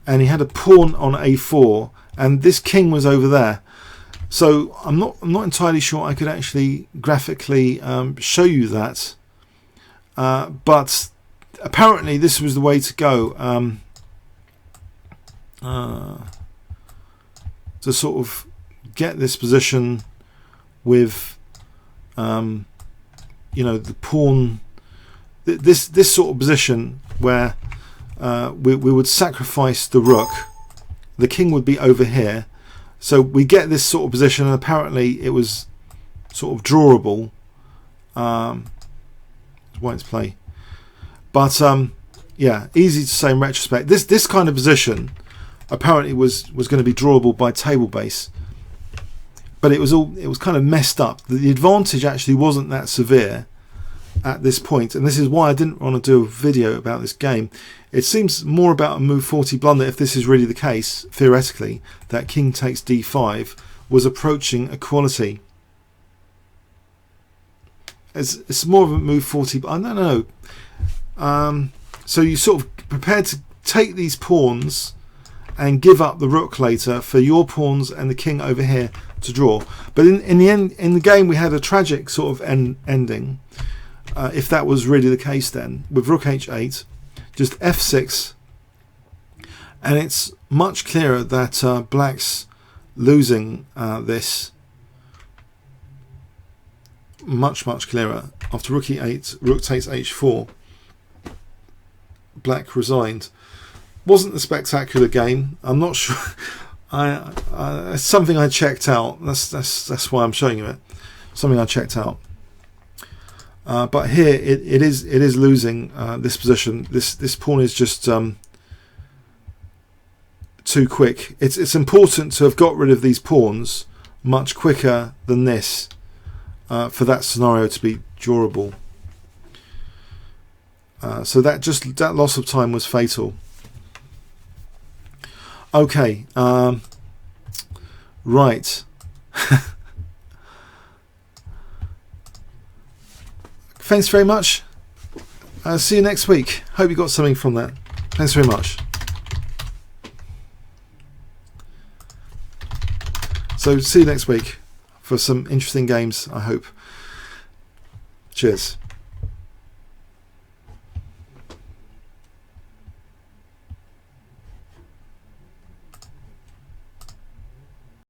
and he had a pawn on a4, and this king was over there. So I'm not entirely sure I could actually graphically show you that, but apparently this was the way to go to sort of get this position with the pawn, this sort of position where we would sacrifice the rook, the king would be over here, so we get this sort of position, and apparently it was sort of drawable White's play. But yeah, easy to say in retrospect. This kind of position apparently was going to be drawable by table base, but it was kind of messed up. The advantage actually wasn't that severe at this point, and this is why I didn't want to do a video about this game. It seems more about a move 40 blunder, if this is really the case, theoretically, that king takes d5 was approaching equality. It's more of a move 40, I don't know. So you sort of prepared to take these pawns and give up the rook later for your pawns and the king over here to draw. But in the end, in the game, we had a tragic sort of ending. If that was really the case, then with rook h8, just f6, and it's much clearer that black's losing this. Much clearer. After rook e8, rook takes h4. Black resigned. Wasn't a spectacular game. I'm not sure. It's something I checked out. That's why I'm showing you it. Something I checked out. But here it is losing this position. This pawn is just too quick. It's important to have got rid of these pawns much quicker than this for that scenario to be drawable. So that loss of time was fatal. Okay, right. Thanks very much. See you next week. Hope you got something from that. Thanks very much. So see you next week for some interesting games, I hope. Cheers.